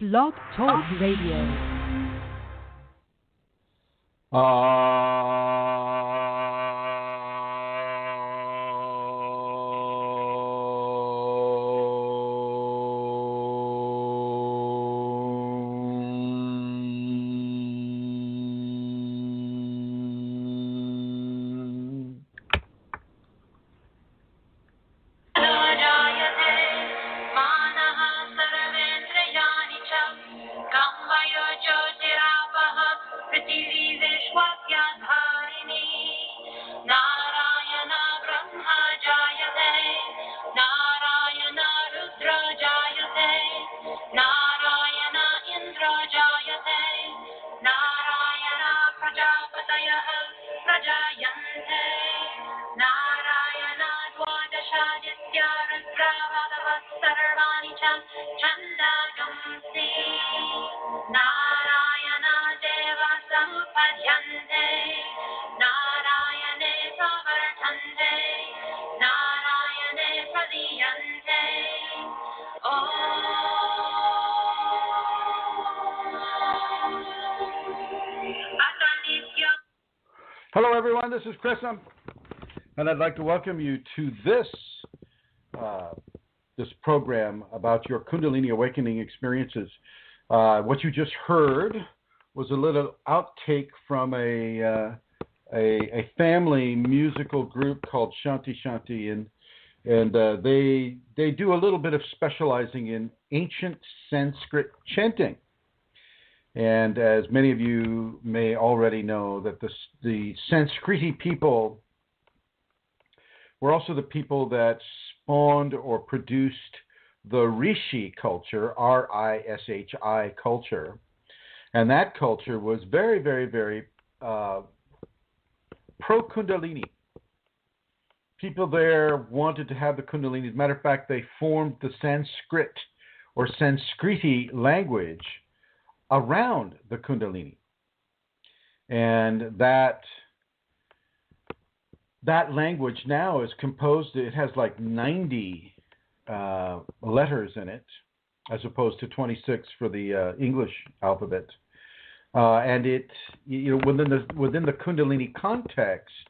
BlogTalk Radio. Hello, everyone. This is Chrism, and I'd like to welcome you to this program about your Kundalini awakening experiences. What you just heard was a little outtake from a family musical group called Shanti Shanti, and they do a little bit of specializing in ancient Sanskrit chanting. And as many of you may already know, that the Sanskriti people were also the people that spawned or produced the Rishi culture, R-I-S-H-I culture. And that culture was very, very, very pro-Kundalini. People there wanted to have the Kundalini. As a matter of fact, they formed the Sanskrit or Sanskriti language around the Kundalini. And that language now is composed, it has like 90 letters in it, as opposed to 26 for the English alphabet. And it, within the Kundalini context,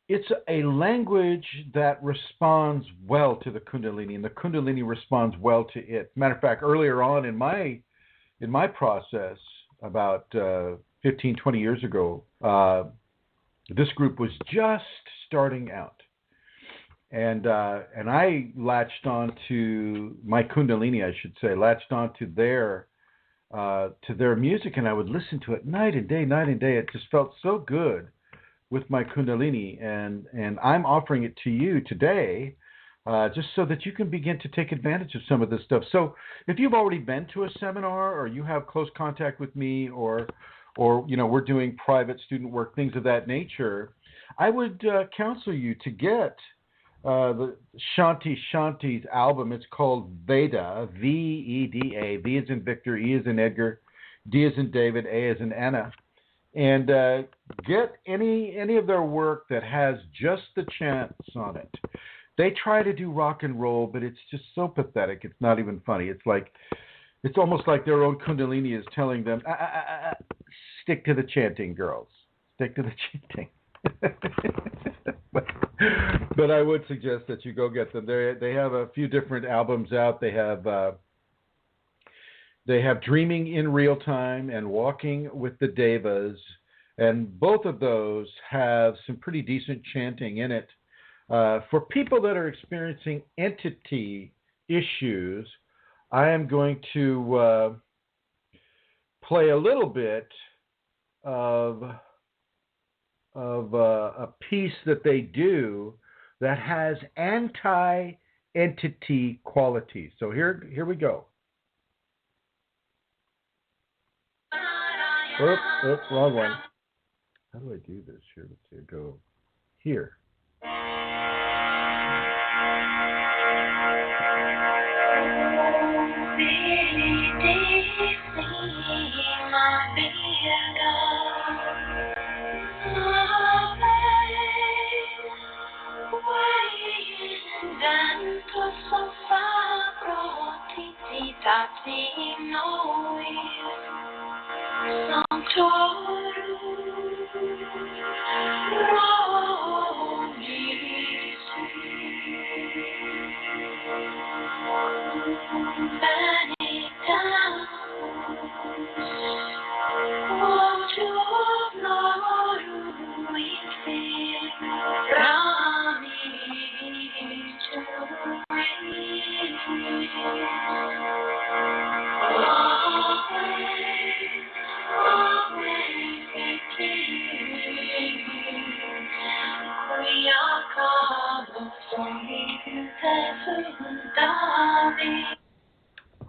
it's a language that responds well to the Kundalini, and the Kundalini responds well to it. Matter of fact, earlier on in my process, about 15, 20 years ago, this group was just starting out. And I latched on to my Kundalini, I should say, latched on to their music, and I would listen to it night and day, night and day. It just felt so good with my Kundalini, and I'm offering it to you today, just so that you can begin to take advantage of some of this stuff. So if you've already been to a seminar, or you have close contact with me, or we're doing private student work, things of that nature, I would counsel you to get the Shanti Shanti's album. It's called Veda, V-E-D-A. V as in Victor, E as in Edgar, D as in David, A as in Anna. And get any of their work that has just the chants on it. They try to do rock and roll, but it's just so pathetic. It's not even funny. It's almost like their own Kundalini is telling them, stick to the chanting, girls. Stick to the chanting. but I would suggest that you go get them. They have a few different albums out. They have Dreaming in Real Time and Walking with the Devas, and both of those have some pretty decent chanting in it. For people that are experiencing entity issues, I am going to play a little bit of a piece that they do that has anti-entity qualities. So here we go. Oops, wrong one. How do I do this here? Let's see, go here.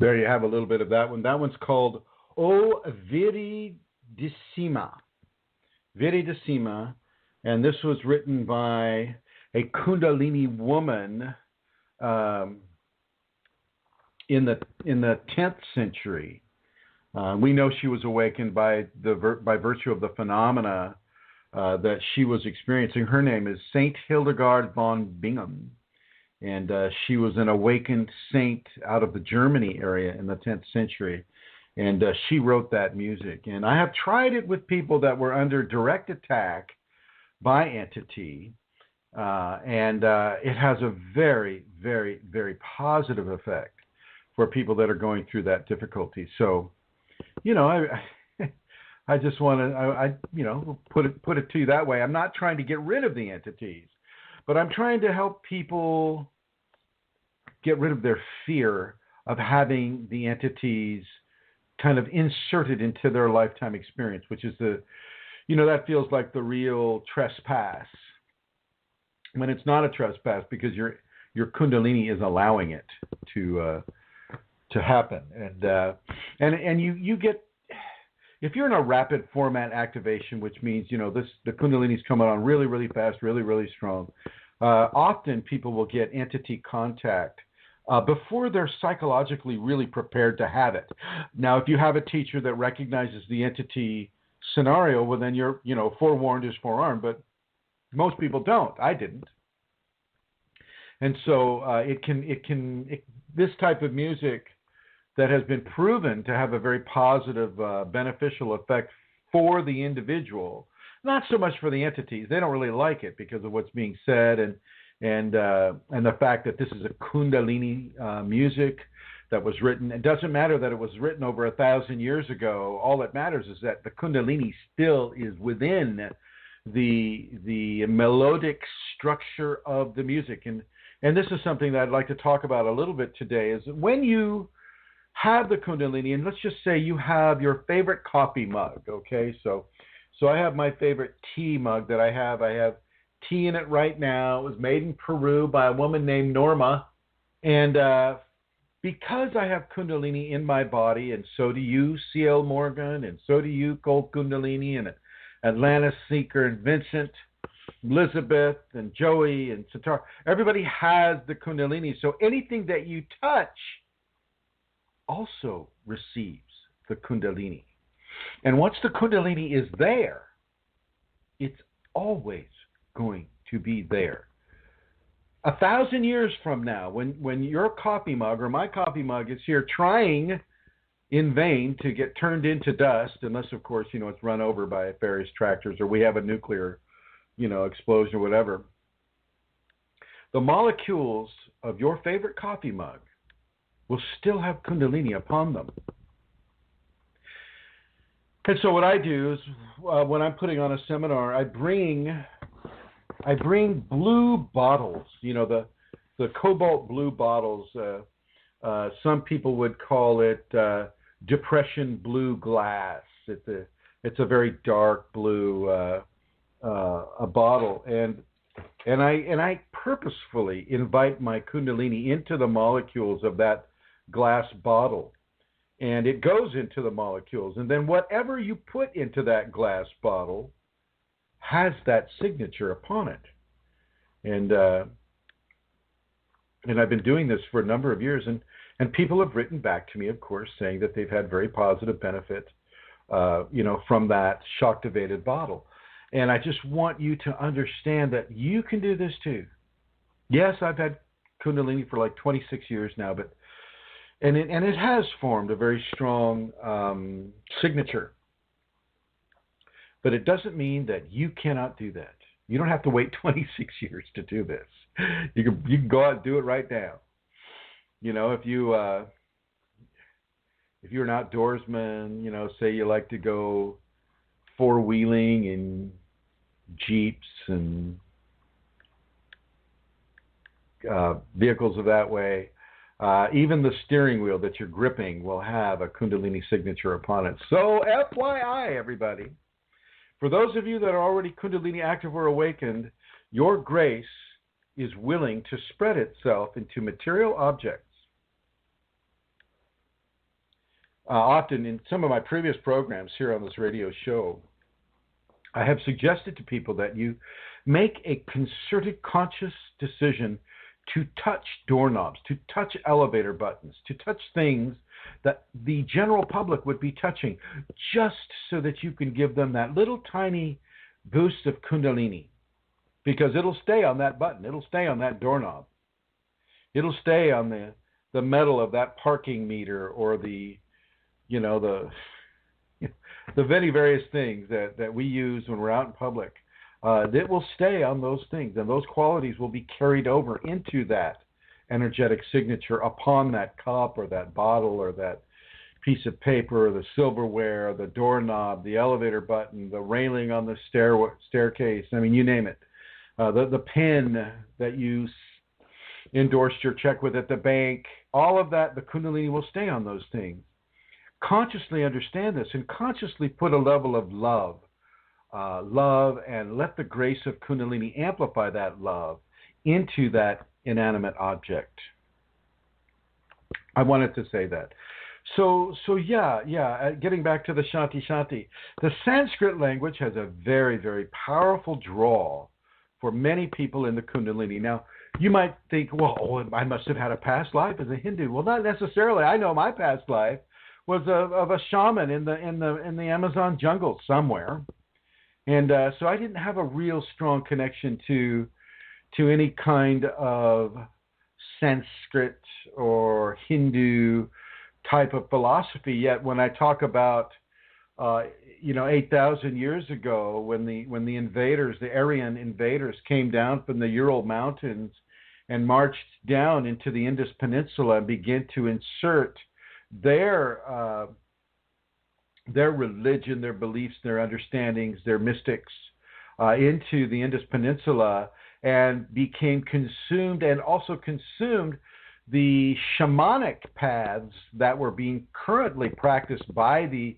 There you have a little bit of that one. That one's called O Viridissima. Viridissima. And this was written by a Kundalini woman in the 10th century. We know she was awakened by virtue of the phenomena that she was experiencing. Her name is Saint Hildegard von Bingen. And she was an awakened saint out of the Germany area in the 10th century. And she wrote that music. And I have tried it with people that were under direct attack by entity. And it has a very, very, very positive effect for people that are going through that difficulty. So, I just want to, put it to you that way. I'm not trying to get rid of the entities, but I'm trying to help people get rid of their fear of having the entities kind of inserted into their lifetime experience, which is that feels like the real trespass, when it's not a trespass because your Kundalini is allowing it to happen. And you get, if you're in a rapid format activation, which means, the Kundalini's coming on really, really fast, really, really strong, often people will get entity contact before they're psychologically really prepared to have it. Now, if you have a teacher that recognizes the entity scenario, well, then you're, forewarned is forearmed, but most people don't. I didn't. And so this type of music that has been proven to have a very positive, beneficial effect for the individual, not so much for the entities. They don't really like it because of what's being said and the fact that this is a Kundalini music that was written. It doesn't matter that it was written over 1,000 years ago. All that matters is that the Kundalini still is within the melodic structure of the music. And this is something that I'd like to talk about a little bit today, is when you have the Kundalini, and let's just say you have your favorite coffee mug, okay? So I have my favorite tea mug that I have. I have tea in it right now. It was made in Peru by a woman named Norma. And because I have Kundalini in my body, and so do you, C.L. Morgan, and so do you, Gold Kundalini, and Atlantis Seeker, and Vincent, Elizabeth, and Joey, and Sitar, everybody has the Kundalini. So anything that you touch also receives the Kundalini. And once the Kundalini is there, it's always going to be there. 1,000 years from now, when your coffee mug or my coffee mug is here trying in vain to get turned into dust, unless, of course, it's run over by various tractors or we have a nuclear, explosion or whatever, the molecules of your favorite coffee mug will still have Kundalini upon them. And so what I do is when I'm putting on a seminar, I bring blue bottles, the cobalt blue bottles. Some people would call it depression blue glass. It's a very dark blue a bottle, and I purposefully invite my Kundalini into the molecules of that glass bottle, and it goes into the molecules, and then whatever you put into that glass bottle has that signature upon it. And I've been doing this for a number of years, and people have written back to me, of course, saying that they've had very positive benefit, from that shock-activated bottle. And I just want you to understand that you can do this too. Yes, I've had Kundalini for like 26 years now, but And it has formed a very strong signature. But it doesn't mean that you cannot do that. You don't have to wait 26 years to do this. You can go out and do it right now. You know, if you're an outdoorsman, you know, say you like to go four-wheeling in Jeeps and vehicles of that way, even the steering wheel that you're gripping will have a Kundalini signature upon it. So FYI, everybody, for those of you that are already Kundalini active or awakened, your grace is willing to spread itself into material objects. Often in some of my previous programs here on this radio show, I have suggested to people that you make a concerted, conscious decision to touch doorknobs, to touch elevator buttons, to touch things that the general public would be touching, just so that you can give them that little tiny boost of Kundalini. Because it'll stay on that button. It'll stay on that doorknob. It'll stay on the metal of that parking meter, or the many various things that we use when we're out in public. That will stay on those things, and those qualities will be carried over into that energetic signature upon that cup or that bottle or that piece of paper, or the silverware, or the doorknob, the elevator button, the railing on the staircase. I mean, you name it. The pen that you endorsed your check with at the bank, all of that, the Kundalini will stay on those things. Consciously understand this and consciously put a level of love, and let the grace of Kundalini amplify that love into that inanimate object. I wanted to say that. So getting back to the Shanti Shanti, the Sanskrit language has a very, very powerful draw for many people in the Kundalini. Now, you might think, well, I must have had a past life as a Hindu. Well, not necessarily. I know my past life was of a shaman in the Amazon jungle somewhere, and so I didn't have a real strong connection to any kind of Sanskrit or Hindu type of philosophy. Yet when I talk about 8,000 years ago, when the invaders, the Aryan invaders, came down from the Ural Mountains and marched down into the Indus Peninsula and began to insert their religion, their beliefs, their understandings, their mystics into the Indus Peninsula, and became consumed, and also consumed the shamanic paths that were being currently practiced by the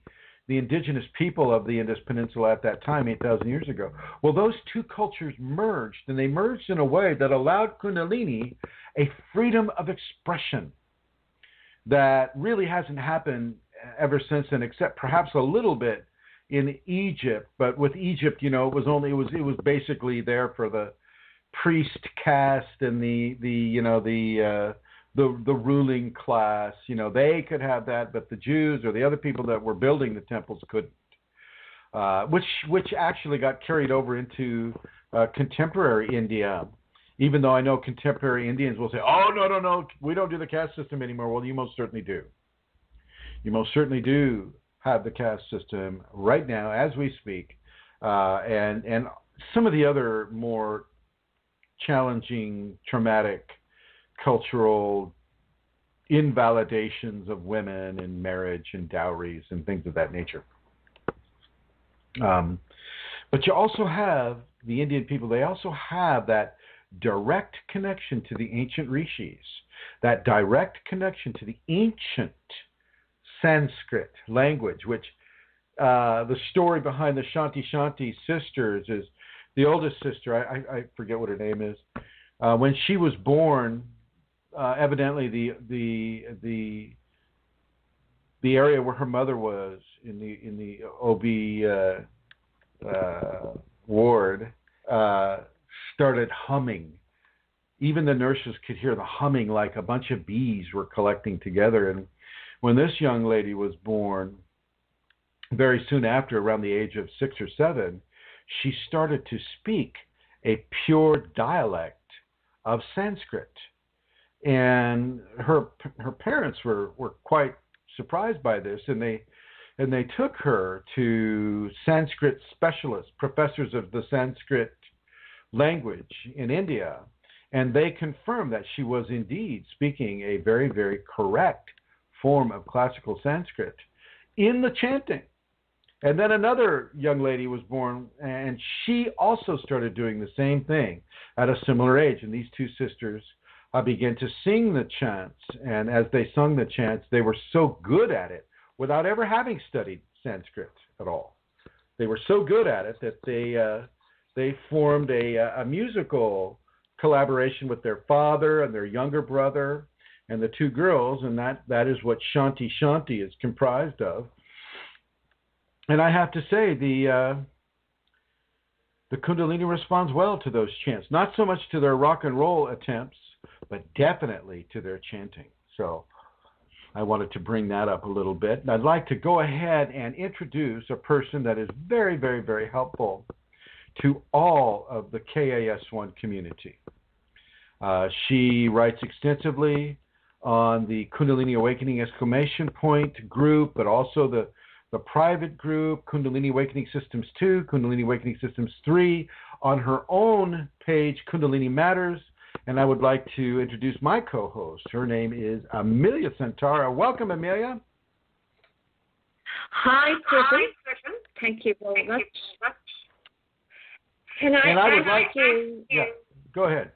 indigenous people of the Indus Peninsula at that time, 8,000 years ago. Well, those two cultures merged, and they merged in a way that allowed Kundalini a freedom of expression that really hasn't happened ever since then, except perhaps a little bit in Egypt. But with Egypt, it was basically there for the priest caste and the ruling class. They could have that, but the Jews or the other people that were building the temples couldn't. Which actually got carried over into contemporary India. Even though I know contemporary Indians will say, oh, no, we don't do the caste system anymore. Well, you most certainly do. You most certainly do have the caste system right now as we speak. And some of the other more challenging, traumatic, cultural invalidations of women and marriage and dowries and things of that nature. But you also have the Indian people, they also have that direct connection to the ancient rishis, that direct connection to the ancient Sanskrit language, which the story behind the Shanti Shanti sisters is the oldest sister, I forget what her name is, when she was born, evidently the area where her mother was in the OB ward started humming. Even the nurses could hear the humming, like a bunch of bees were collecting together. And when this young lady was born, very soon after, around the age of 6 or 7, she started to speak a pure dialect of Sanskrit. And her parents were quite surprised by this, and they took her to Sanskrit specialists, professors of the Sanskrit language in India, and they confirmed that she was indeed speaking a very, very correct form of classical Sanskrit in the chanting. And then another young lady was born, and she also started doing the same thing at a similar age. And these two sisters began to sing the chants. And as they sung the chants, they were so good at it without ever having studied Sanskrit at all. They were so good at it that they formed a musical collaboration with their father and their younger brother and the two girls, and that is what Shanti Shanti is comprised of. And I have to say, the Kundalini responds well to those chants. Not so much to their rock and roll attempts, but definitely to their chanting. So I wanted to bring that up a little bit. And I'd like to go ahead and introduce a person that is very, very, very helpful to all of the KAS1 community. She writes extensively on the Kundalini Awakening exclamation point group, but also the private group, Kundalini Awakening Systems 2, Kundalini Awakening Systems 3, on her own page, Kundalini Matters. And I would like to introduce my co-host. Her name is Amelia Santara. Welcome, Amelia. Hi, Chrism. Thank you very much. Can I ask you... Yeah, go ahead.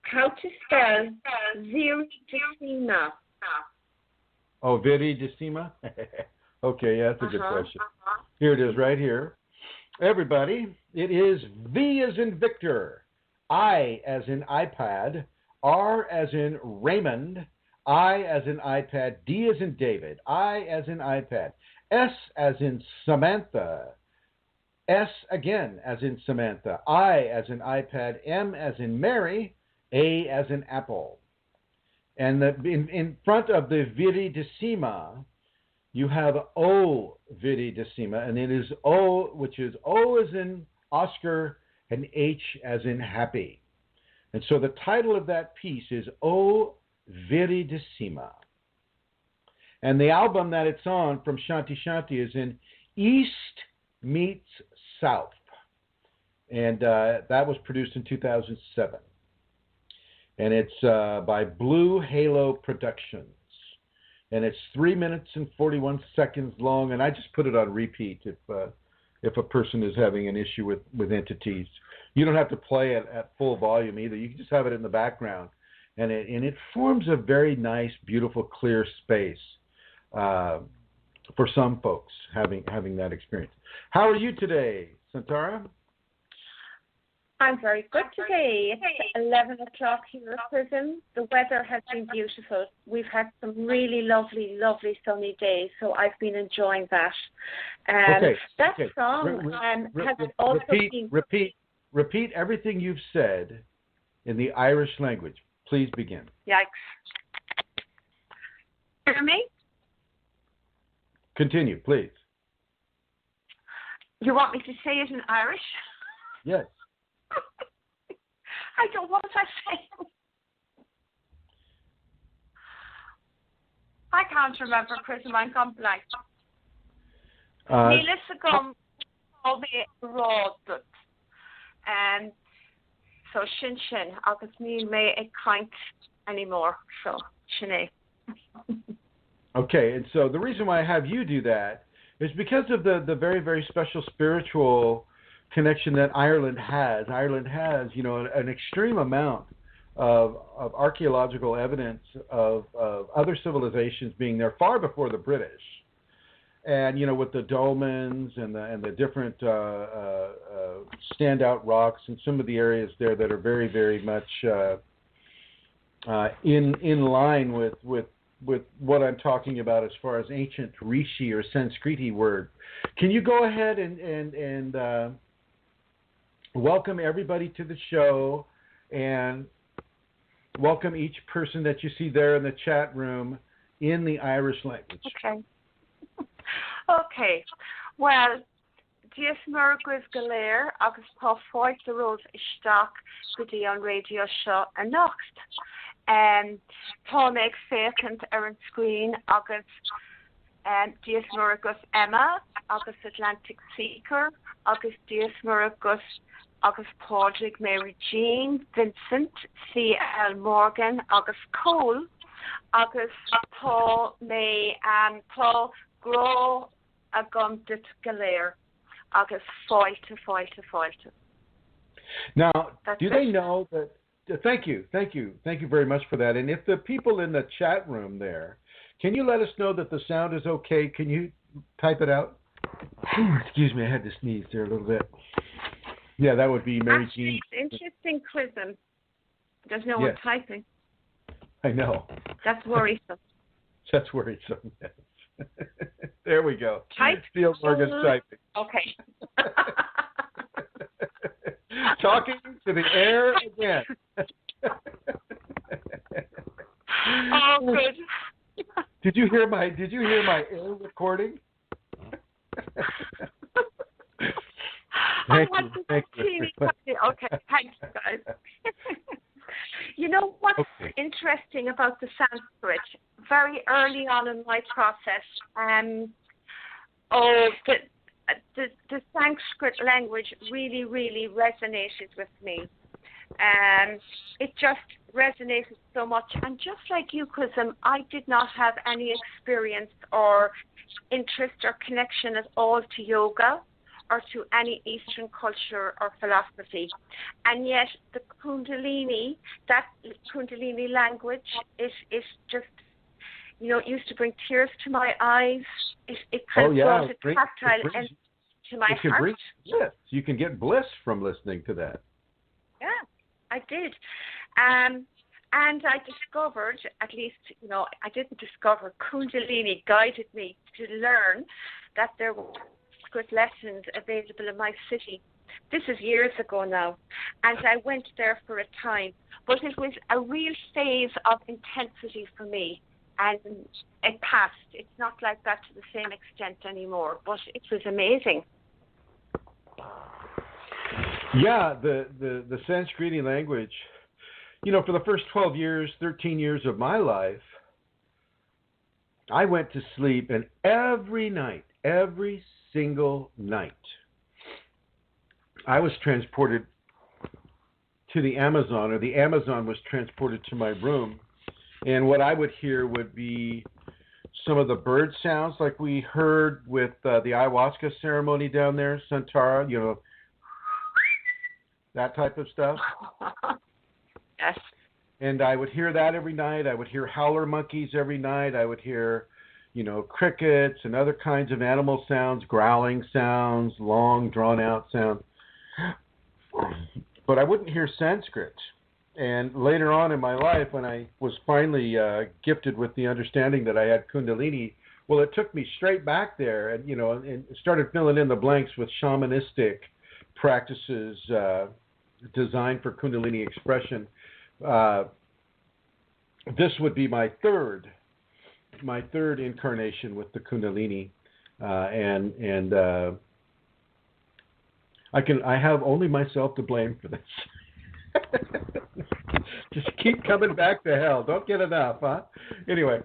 How to spell Viridissima? Oh, Viridissima? Okay, yeah, that's a good question. Here it is right here. Everybody, it is V as in Victor, I as in iPad, R as in Raymond, I as in iPad, D as in David, I as in iPad, S as in Samantha, S again as in Samantha, I as in iPad, M as in Mary, A as in Apple. And in front of the Viridissima, you have O Viridissima, and it is O, which is O as in Oscar and H as in happy. And so the title of that piece is O Viridissima. And the album that it's on from Shanti Shanti is in East Meets South. And that was produced in 2007. And it's by Blue Halo Productions. And it's 3 minutes and 41 seconds long, and I just put it on repeat if a person is having an issue with entities. You don't have to play it at full volume either. You can just have it in the background, and it forms a very nice, beautiful, clear space for some folks having that experience. How are you today, Santara? I'm very good today. It's 11 o'clock here at Chrism. The weather has been beautiful. We've had some really lovely, lovely sunny days, so I've been enjoying that. That song has also been... Repeat everything you've said in the Irish language. Please begin. Yikes. Hear me? Continue, please. You want me to say it in Irish? Yes. I don't want to say. I can't remember, Chrism. I'm gone blank. Níl is agam all the road, and so shin agus níl me a kind anymore. So shinné. Okay, and so the reason why I have you do that is because of the very, very special spiritual connection that Ireland has. Ireland has, an extreme amount of archaeological evidence of other civilizations being there far before the British. And, with the dolmens and the different standout rocks and some of the areas there that are very, very much in line with what I'm talking about as far as ancient Rishi or Sanskriti word. Can you go ahead and welcome everybody to the show, and welcome each person that you see there in the chat room in the Irish language. Okay. Well, Dies Mergus Galer, agus tá fáilte rud isteach go dtí an radio seo a nacht. Tá méid fécant ar an screen agus díos mar agus Emma agus Atlantic Seeker agus díos mar agus Padraig, Mary Jean, Vincent, C.L. Morgan agus Cole agus Paul May and Paul Grow a gomdit galéir agus foilte. Now, do they know that? Thank you very much for that. And if the people in the chat room there, can you let us know that the sound is okay? Can you type it out? Excuse me, I had to sneeze there a little bit. Yeah, that would be Mary Jean. Interesting, Chrism. There's no one typing. I know. That's worrisome. That's worrisome. Yes. There we go. Type. Steel Morgan's typing. Okay. Talking to the air again. Oh, good. Did you hear my air recording? Thank you. Okay, thanks, guys. You know what's interesting about the Sanskrit? Very early on in my process, the Sanskrit language really, really resonated with me. It just resonated so much. And just like you, Chrism, I did not have any experience or interest or connection at all to yoga or to any Eastern culture or philosophy. And yet the Kundalini, that Kundalini language is just, you know, it used to bring tears to my eyes. It kind of brought a tactile end to my heart. Yes, you can get bliss from listening to that. Yeah, I did. And I discovered, at least, you know, I didn't discover, Kundalini guided me to learn that there were Sanskrit lessons available in my city. This is years ago now. And I went there for a time. But it was a real phase of intensity for me. And it passed. It's not like that to the same extent anymore. But it was amazing. Yeah, the Sanskrit language, you know, for the first 12 years, 13 years of my life, I went to sleep, and every night, every single night, I was transported to the Amazon, or the Amazon was transported to my room, and what I would hear would be some of the bird sounds like we heard with the ayahuasca ceremony down there, Santara, you know, that type of stuff. Yes. And I would hear that every night. I would hear howler monkeys every night. I would hear, you know, crickets and other kinds of animal sounds, growling sounds, long, drawn-out sounds. But I wouldn't hear Sanskrit. And later on in my life, when I was finally gifted with the understanding that I had Kundalini, well, it took me straight back there and, you know, and started filling in the blanks with shamanistic practices designed for Kundalini expression. This would be my third incarnation with the Kundalini, and I have only myself to blame for this. Just keep coming back to hell. Don't get enough, huh? Anyway.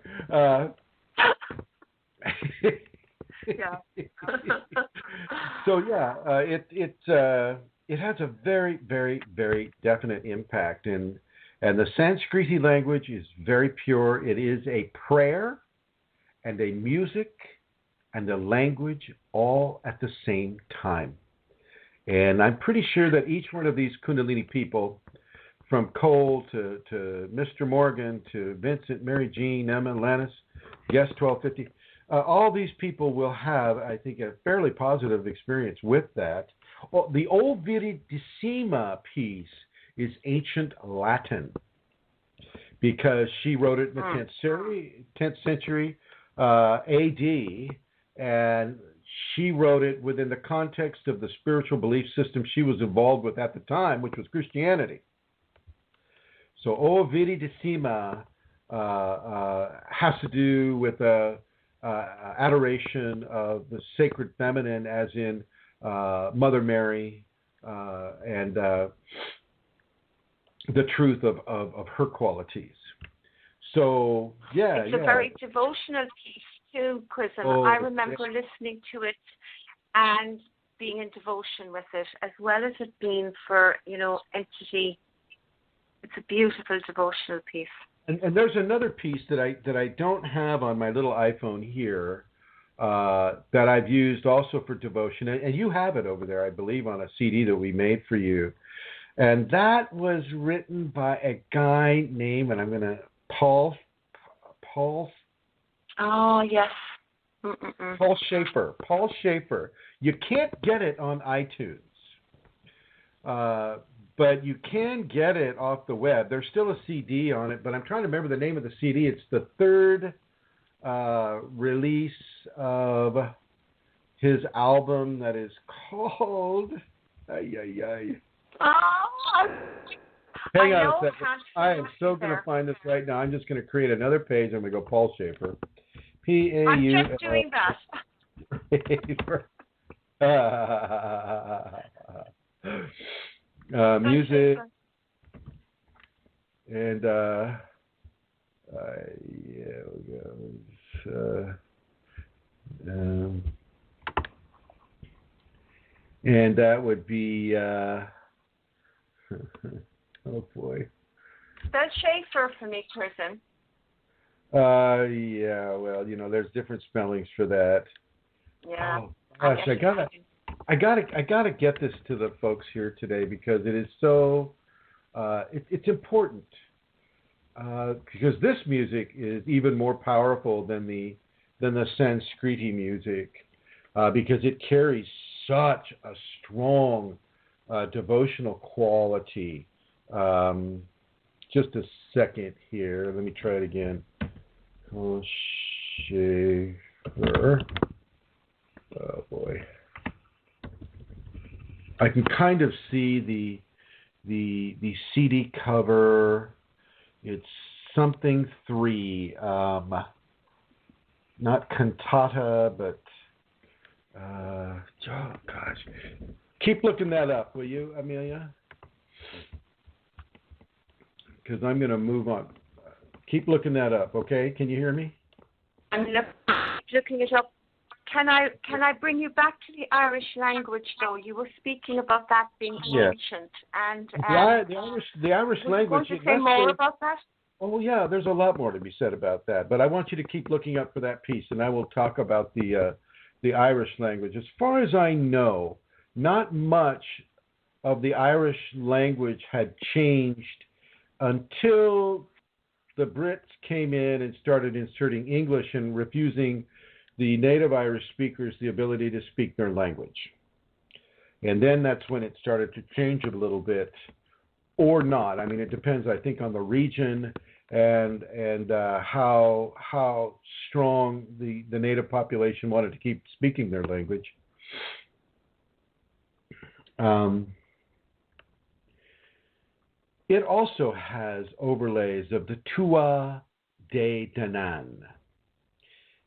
Yeah. So yeah, it has a very, very, very definite impact, and the Sanskriti language is very pure. It is a prayer and a music and a language all at the same time. And I'm pretty sure that each one of these Kundalini people, from Cole to Mr. Morgan to Vincent, Mary Jean, Emma, Lannis, Guest 1250, all these people will have, I think, a fairly positive experience with that. Well, the O Viridissima piece is ancient Latin because she wrote it in the 10th century AD, and she wrote it within the context of the spiritual belief system she was involved with at the time, which was Christianity. So O Viridissima has to do with adoration of the sacred feminine, as in Mother Mary, and the truth of her qualities. So, It's a very devotional piece too, Chrism. I remember listening to it and being in devotion with it, as well as it being for, entity. It's a beautiful devotional piece. And there's another piece that I don't have on my little iPhone here that I've used also for devotion, and you have it over there, I believe, on a CD that we made for you. And that was written by a guy named, and I'm going to, Paul. Oh, yes. Paul Schaefer. You can't get it on iTunes, but you can get it off the web. There's still a CD on it, but I'm trying to remember the name of the CD. It's the third release of his album that is called... Hang on a second. I am so going to find this right now. I'm just going to create another page. I'm going to go Paul Schaefer. P-A-U. I'm just doing that. Music. And, here we go. And that would be, oh boy. Spell Schaefer for me, Chrism. Yeah, well, there's different spellings for that. Yeah. Oh, gosh, I gotta get this to the folks here today because it is so, it's important. Because this music is even more powerful than the Sanskriti music, because it carries such a strong devotional quality. Just a second here. Let me try it again. Oh, Schaefer. Oh boy. I can kind of see the CD cover. It's something 3. Not cantata, but oh gosh. Keep looking that up, will you, Amelia? Because I'm going to move on. Keep looking that up, okay? Can you hear me? I'm looking it up. Can I bring you back to the Irish language, though? You were speaking about that being ancient, and the Irish language. You want to say more about that? Oh yeah, there's a lot more to be said about that. But I want you to keep looking up for that piece, and I will talk about the Irish language. As far as I know, not much of the Irish language had changed until the Brits came in and started inserting English and refusing the native Irish speakers the ability to speak their language. And then that's when it started to change a little bit, or not. I mean, it depends, I think, on the region and how strong the native population wanted to keep speaking their language. It also has overlays of the Tuatha De Danann.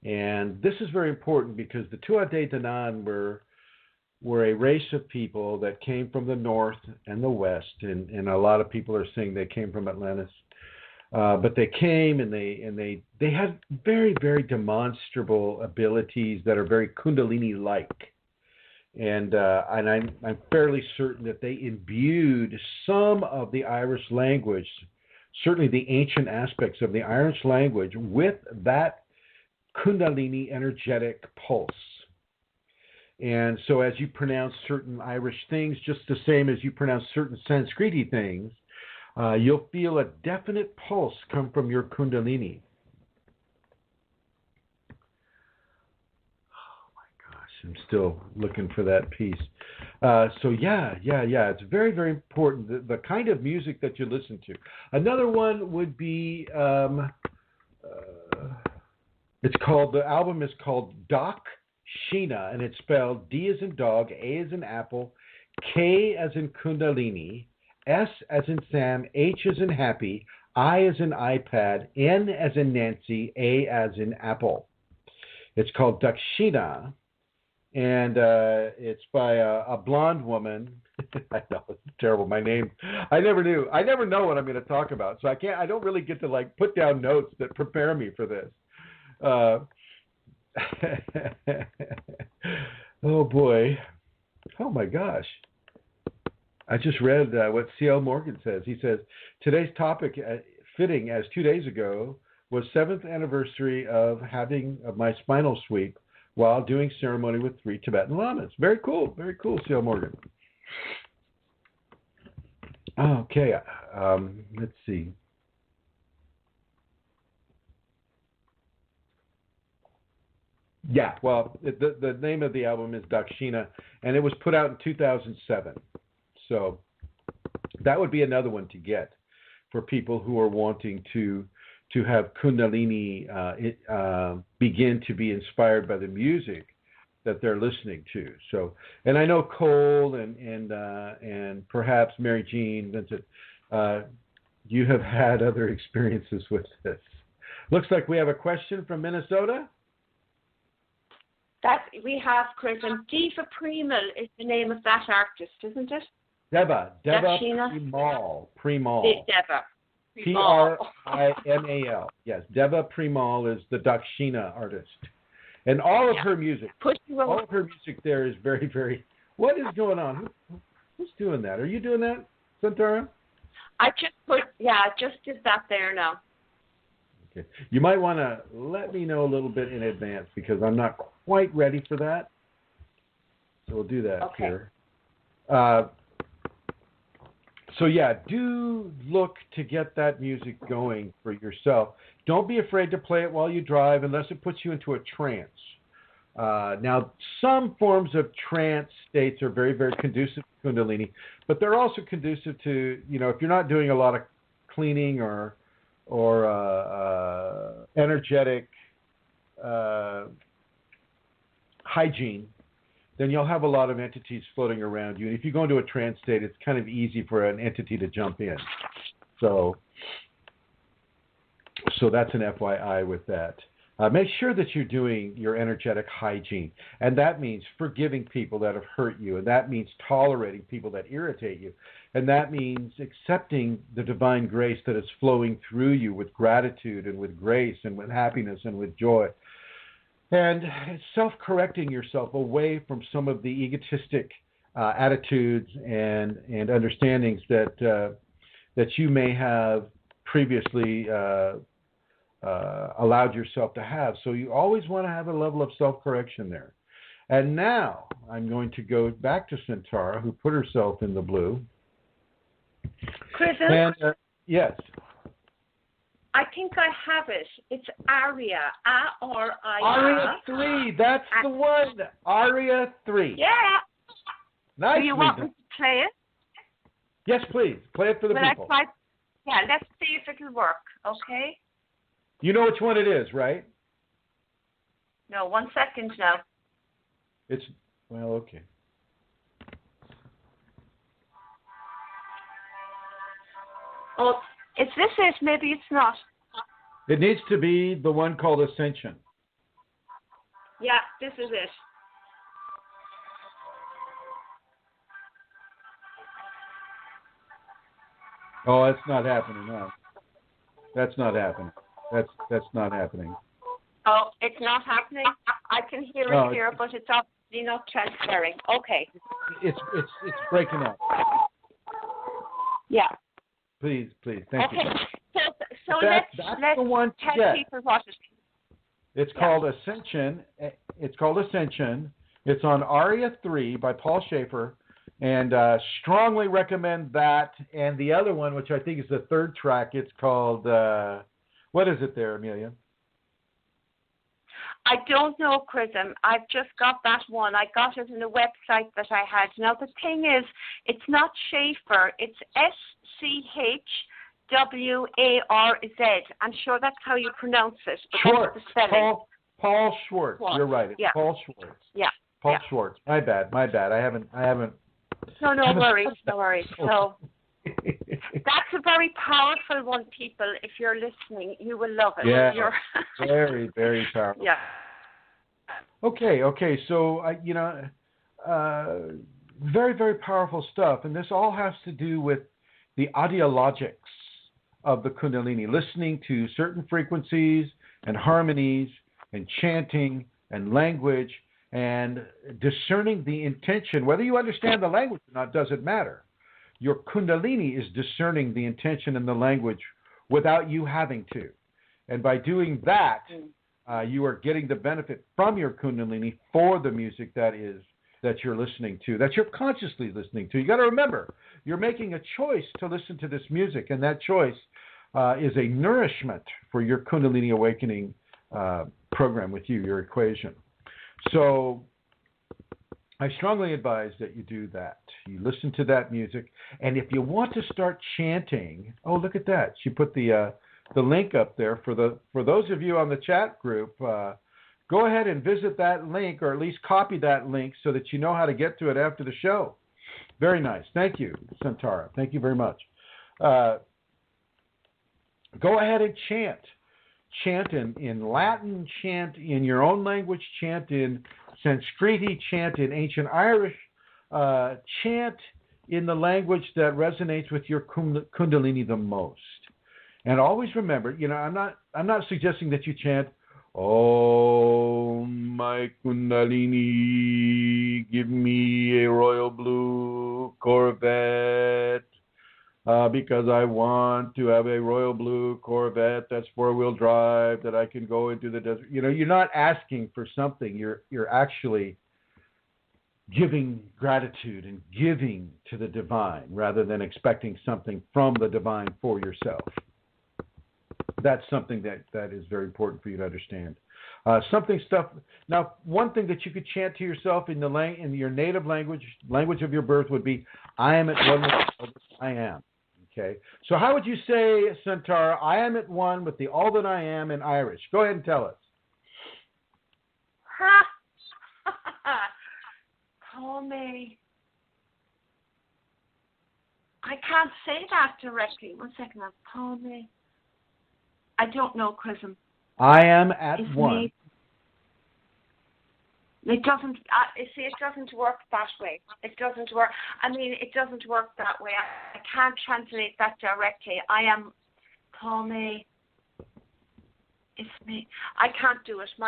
And this is very important because the Tuatha De Danann were a race of people that came from the north and the west, and a lot of people are saying they came from Atlantis. But they came and they had very, very demonstrable abilities that are very Kundalini-like. And I'm fairly certain that they imbued some of the Irish language, certainly the ancient aspects of the Irish language, with that Kundalini energetic pulse. And so as you pronounce certain Irish things, just the same as you pronounce certain Sanskriti things, you'll feel a definite pulse come from your Kundalini. I'm still looking for that piece. So yeah. It's very, very important, the kind of music that you listen to. Another one would be, the album is called Doc Sheena, and it's spelled D as in dog, A as in apple, K as in Kundalini, S as in Sam, H as in happy, I as in iPad, N as in Nancy, A as in apple. It's called Dakshina. and it's by a blonde woman. I know it's terrible. My name, I never knew. I never know what I'm going to talk about, so I don't really get to like put down notes that prepare me for this. Oh boy. Oh my gosh. I just read what C.L. Morgan says. He says, today's topic, fitting as 2 days ago, was 7th anniversary of having my spinal sweep while doing ceremony with 3 Tibetan lamas. Very cool, C.L. Morgan. Okay, let's see. Yeah, well, the name of the album is Dakshina, and it was put out in 2007. So that would be another one to get for people who are wanting to have Kundalini begin to be inspired by the music that they're listening to. So, and I know Cole and perhaps Mary Jean, Vincent, you have had other experiences with this. Looks like we have a question from Minnesota. That we have, Chrism. Diva Premal is the name of that artist, isn't it? Deva Premal. Deva. Primal. Yes, Deva Premal is the Dakshina artist. And all of her music, there is very, very... What is going on? Who's doing that? Are you doing that, Santara? I just did that there now. Okay. You might want to let me know a little bit in advance because I'm not quite ready for that. So we'll do that here. So yeah, do look to get that music going for yourself. Don't be afraid to play it while you drive unless it puts you into a trance. Now, some forms of trance states are very, very conducive to Kundalini, but they're also conducive to, if you're not doing a lot of cleaning or energetic hygiene, then you'll have a lot of entities floating around you. And if you go into a trance state, it's kind of easy for an entity to jump in. So that's an FYI with that. Make sure that you're doing your energetic hygiene. And that means forgiving people that have hurt you. And that means tolerating people that irritate you. And that means accepting the divine grace that is flowing through you with gratitude and with grace and with happiness and with joy. And self-correcting yourself away from some of the egotistic attitudes and understandings that you may have previously allowed yourself to have. So you always want to have a level of self-correction there. And now I'm going to go back to Santara, who put herself in the blue. Chrism? And yes. I think I have it. It's Aria. A-R-I-A. Aria 3. That's the one. Aria 3. Yeah. Nicely Do you want me to play it? Yes, please. Play it for the people. Let's see if it'll work, okay? You know which one it is, right? No, 1 second now. Okay. Oh, is this it? Maybe it's not. It needs to be the one called Ascension. Yeah, this is it. Oh, that's not happening. No. That's not happening. That's not happening. Oh, it's not happening? I can hear it here, but it's obviously not transferring. Okay. It's breaking up. Yeah. Please, thank you. So that's let's the one to tell get. people what it is. It's called Ascension. It's on Aria 3 by Paul Schaefer, and strongly recommend that. And the other one, which I think is the third track, it's called, what is it there, Amelia? I don't know, Chrism. I've just got that one. I got it in a website that I had. Now, the thing is, it's not Schaefer. It's SCHWARZ. I'm sure that's how you pronounce it. But Schwartz. That's the spelling. Paul Schwartz. You're right. It's Paul Schwartz. Yeah. Paul Schwartz. My bad. I haven't. No worries. So that's a very powerful one, people. If you're listening, you will love it. Yeah. Very, very powerful. Yeah. Okay. So, very, very powerful stuff. And this all has to do with the audiologics of the Kundalini, listening to certain frequencies and harmonies and chanting and language and discerning the intention. Whether you understand the language or not doesn't matter. Your Kundalini is discerning the intention and the language without you having to. And by doing that, you are getting the benefit from your Kundalini for the music that you're listening to, that you're consciously listening to. You got to remember, you're making a choice to listen to this music, and that choice is a nourishment for your Kundalini awakening program with you, your equation. So I strongly advise that you do that. You listen to that music, and if you want to start chanting, oh, look at that. She put the link up there for those of you on the chat group. Go ahead and visit that link, or at least copy that link so that you know how to get to it after the show. Very nice. Thank you, Santara. Thank you very much. Go ahead and chant. Chant in Latin, chant in your own language, chant in Sanskriti, chant in ancient Irish, chant in the language that resonates with your Kundalini the most. And always remember, I'm not suggesting that you chant, "Oh, my Kundalini, give me a royal blue Corvette, because I want to have a royal blue Corvette that's four-wheel drive that I can go into the desert." You're not asking for something. You're actually giving gratitude and giving to the divine rather than expecting something from the divine for yourself. That's something that is very important for you to understand. Now, one thing that you could chant to yourself in your native language of your birth would be, "I am at one with all that I am." Okay. So how would you say, Santara, "I am at one with the all that I am" in Irish? Go ahead and tell us. Call me. I can't say that directly. 1 second. Call me. I don't know, Chrism. I am at one. It doesn't. It doesn't work that way. It doesn't work. It doesn't work that way. I can't translate that directly. I am. Call me. It's me. I can't do it. No,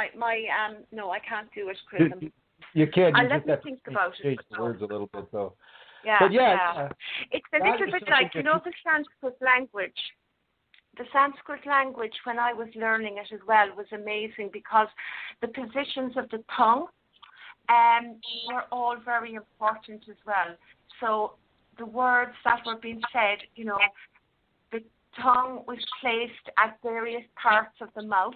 I can't do it, Chrism. You can't. Let me think about it. Change the words a little bit, though. Yeah. But yeah. It's a little bit like the Sanskrit language. The Sanskrit language, when I was learning it as well, was amazing because the positions of the tongue were all very important as well. So the words that were being said, the tongue was placed at various parts of the mouth,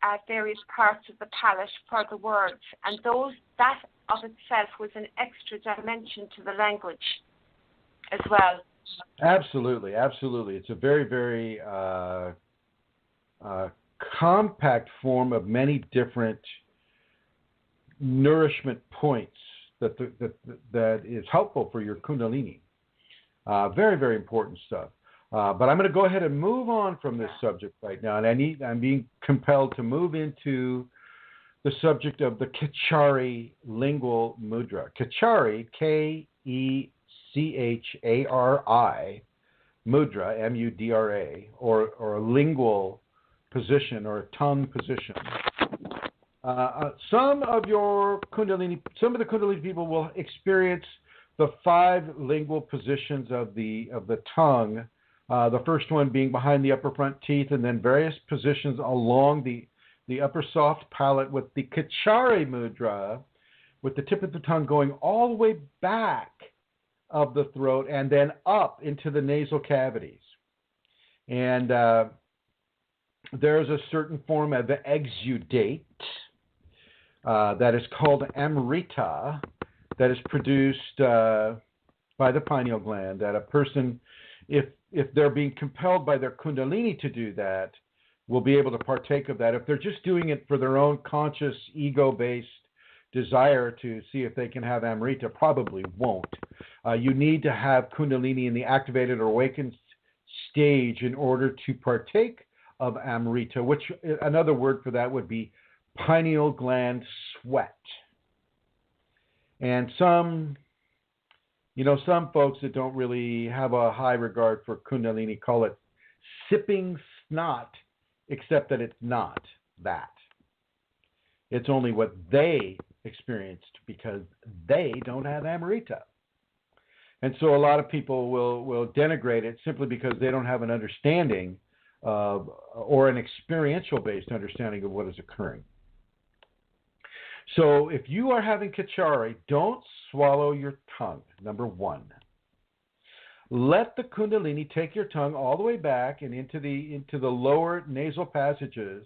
at various parts of the palate for the words. And that of itself was an extra dimension to the language as well. Absolutely. It's a very, very compact form of many different nourishment points that is helpful for your Kundalini. Very, very important stuff. But I'm going to go ahead and move on from this subject right now, and I'm being compelled to move into the subject of the Kachari lingual mudra. Kachari, Kechari, mudra, M-U-D-R-A, or a lingual position or a tongue position. Some of the Kundalini people will experience the 5 lingual positions of the tongue. The first one being behind the upper front teeth, and then various positions along the upper soft palate with the Kachari mudra, with the tip of the tongue going all the way back of the throat and then up into the nasal cavities. And there's a certain form of the exudate that is called amrita that is produced by the pineal gland, that a person, if they're being compelled by their Kundalini to do that, will be able to partake of that. If they're just doing it for their own conscious, ego-based desire to see if they can have Amrita, probably won't. You need to have Kundalini in the activated or awakened stage in order to partake of Amrita, which another word for that would be pineal gland sweat. And some folks that don't really have a high regard for Kundalini call it sipping snot, except that it's not that. It's only what they experienced because they don't have Amrita. And so a lot of people will denigrate it simply because they don't have an understanding or an experiential-based understanding of what is occurring. So if you are having Kachari, don't swallow your tongue, number one. Let the Kundalini take your tongue all the way back and into the lower nasal passages,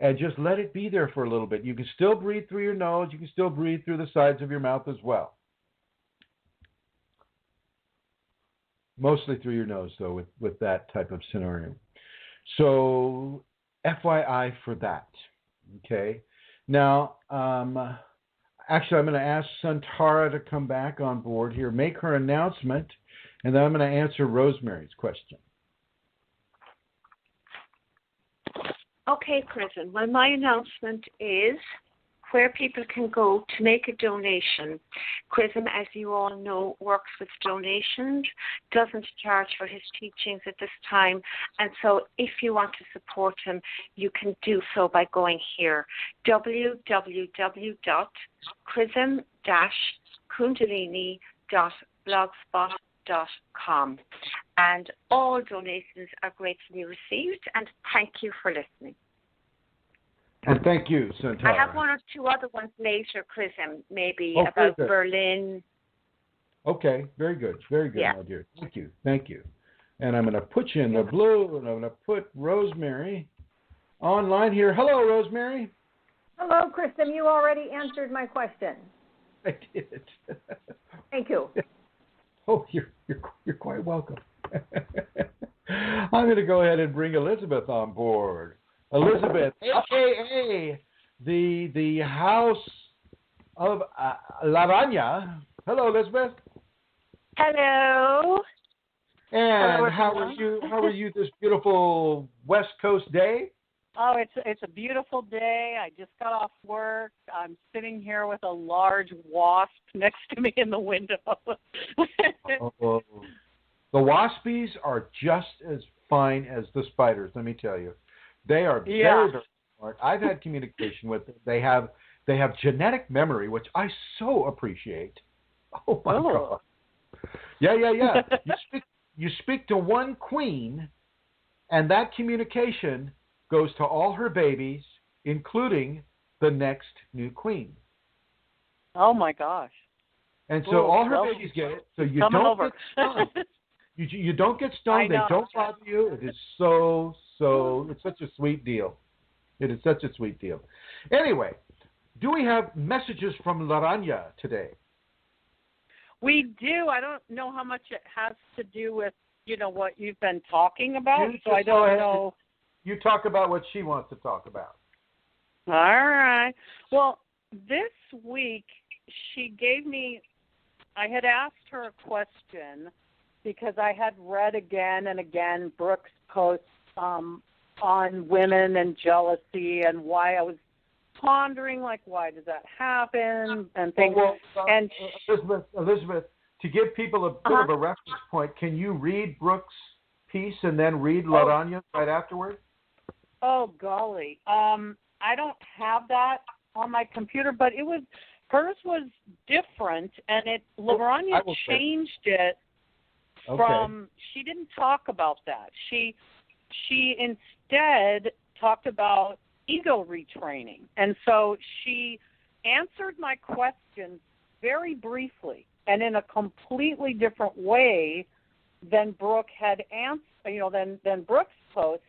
and just let it be there for a little bit. You can still breathe through your nose. You can still breathe through the sides of your mouth as well. Mostly through your nose, though, with that type of scenario. So FYI for that, okay? Now, actually, I'm going to ask Santara to come back on board here, make her announcement, and then I'm going to answer Rosemary's question. Okay, Chrism. Well, my announcement is where people can go to make a donation. Chrism, as you all know, works with donations, doesn't charge for his teachings at this time, and so if you want to support him, you can do so by going here, www.chrism-kundalini.blogspot.com, and all donations are gratefully received, and thank you for listening. And thank you, Santara. I have one or two other ones later, Chrism, maybe about Berlin. Okay, very good, my dear. Thank you. And I'm going to put you in the blue, and I'm going to put Rosemary online here. Hello, Rosemary. Hello, Chrism. You already answered my question. I did. Thank you. Oh, you're quite welcome. I'm going to go ahead and bring Elizabeth on board. Elizabeth, a.k.a. the House of Lavanya. Hello, Elizabeth. Hello. And Hello, how are you this beautiful West Coast day? Oh, it's a beautiful day. I just got off work. I'm sitting here with a large wasp next to me in the window. Oh, the waspies are just as fine as the spiders, let me tell you. They are very, very smart. I've had communication with them. They have genetic memory, which I so appreciate. Oh my God. Yeah. You speak to one queen, and that communication goes to all her babies, including the next new queen. Oh my gosh. And so all her babies get it. So you don't get stung. You don't get stung. They don't bother you. It is so. It's such a sweet deal. It is such a sweet deal. Anyway, do we have messages from Laranya today? We do. I don't know how much it has to do with, what you've been talking about, so I don't know. You talk about what she wants to talk about. All right. Well, this week she gave me, I had asked her a question because I had read again and again Brooke's posts on women and jealousy and why I was pondering, why does that happen and things. And Elizabeth, to give people a bit of a reference point, can you read Brooke's piece and then read Laranya right afterward? Oh, golly. I don't have that on my computer, but hers was different, and Laranya changed it from, she didn't talk about that. She instead talked about ego retraining. And so she answered my question very briefly and in a completely different way than Brooke had answered, than Brooke's post.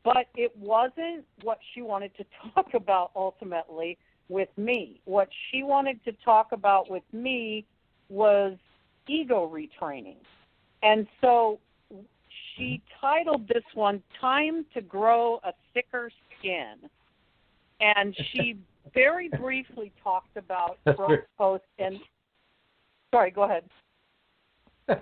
But it wasn't what she wanted to talk about ultimately with me. What she wanted to talk about with me was ego retraining. And so she titled this one, Time to Grow a Thicker Skin. And she very briefly talked about Brooke's post. And sorry, go ahead. I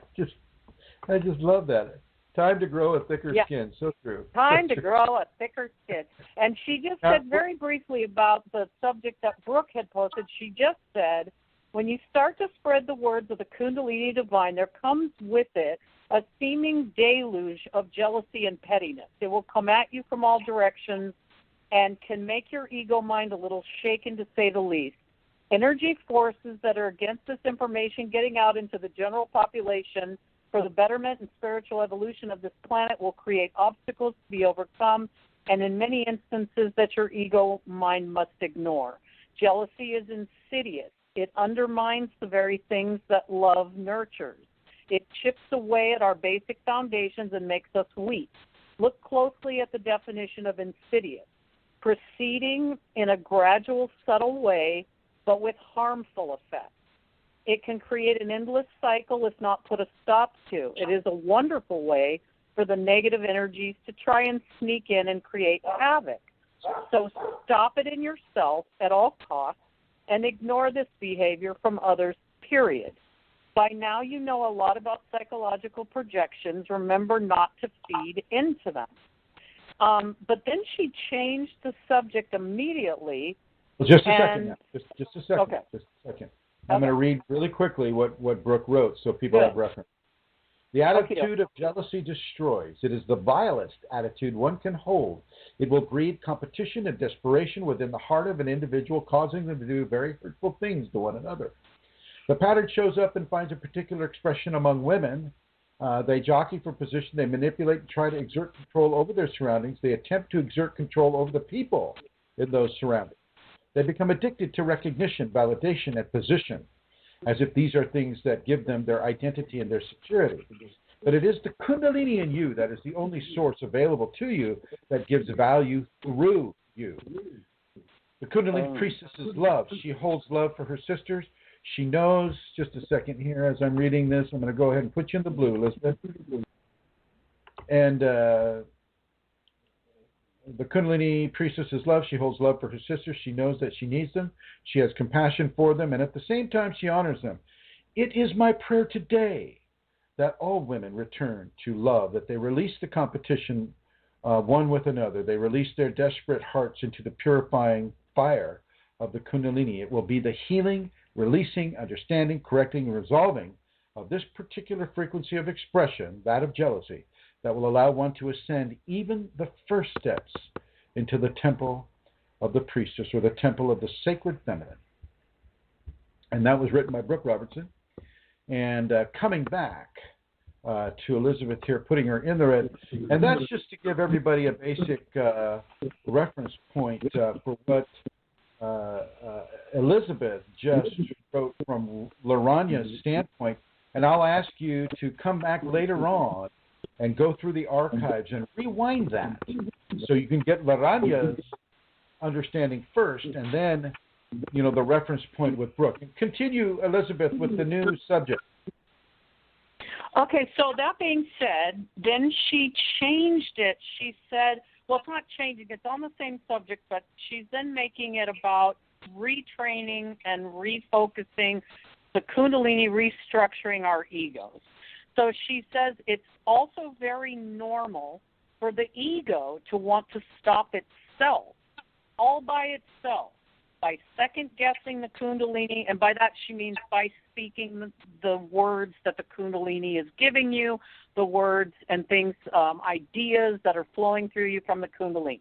just love that. Time to grow a thicker skin. So true. Time to grow a thicker skin. And she just said very briefly about the subject that Brooke had posted. She just said, when you start to spread the words of the Kundalini divine, there comes with it a seeming deluge of jealousy and pettiness. It will come at you from all directions and can make your ego mind a little shaken, to say the least. Energy forces that are against this information getting out into the general population for the betterment and spiritual evolution of this planet will create obstacles to be overcome, and in many instances that your ego mind must ignore. Jealousy is insidious. It undermines the very things that love nurtures. It chips away at our basic foundations and makes us weak. Look closely at the definition of insidious. Proceeding in a gradual, subtle way, but with harmful effects. It can create an endless cycle if not put a stop to. It is a wonderful way for the negative energies to try and sneak in and create havoc. So stop it in yourself at all costs and ignore this behavior from others, period. By now you know a lot about psychological projections. Remember not to feed into them. But then she changed the subject immediately. Well, just a second now. Just a second. Okay. Just a second. I'm going to read really quickly what Brooke wrote so people have reference. The attitude of jealousy destroys. It is the vilest attitude one can hold. It will breed competition and desperation within the heart of an individual, causing them to do very hurtful things to one another. The pattern shows up and finds a particular expression among women. They jockey for position. They manipulate and try to exert control over their surroundings. They attempt to exert control over the people in those surroundings. They become addicted to recognition, validation, and position, as if these are things that give them their identity and their security. But it is the Kundalini in you that is the only source available to you that gives value through you. The Kundalini priestess is love. She holds love for her sisters. She knows, just a second here as I'm reading this, I'm going to go ahead and put you in the blue, Elizabeth. And the Kundalini priestess is love. She holds love for her sisters. She knows that she needs them. She has compassion for them, and at the same time, she honors them. It is my prayer today that all women return to love, that they release the competition one with another. They release their desperate hearts into the purifying fire of the Kundalini. It will be the healing, releasing, understanding, correcting, and resolving of this particular frequency of expression, that of jealousy, that will allow one to ascend even the first steps into the temple of the priestess, or the temple of the sacred feminine. And that was written by Brooke Robertson. And coming back to Elizabeth here, putting her in the red. And that's just to give everybody a basic reference point for what Elizabeth just wrote from Laranya's standpoint. And I'll ask you to come back later on and go through the archives and rewind that so you can get Laranya's understanding first, and then, you know, the reference point with Brooke. Continue, Elizabeth, with the new subject. Okay, so that being said, then she changed it. She said, well, it's not changing. It's on the same subject, but she's then making it about retraining and refocusing the Kundalini, restructuring our egos. So she says it's also very normal for the ego to want to stop itself, all by itself, by second-guessing the Kundalini, and by that she means by speaking the words that the Kundalini is giving you, the words and things, ideas that are flowing through you from the Kundalini.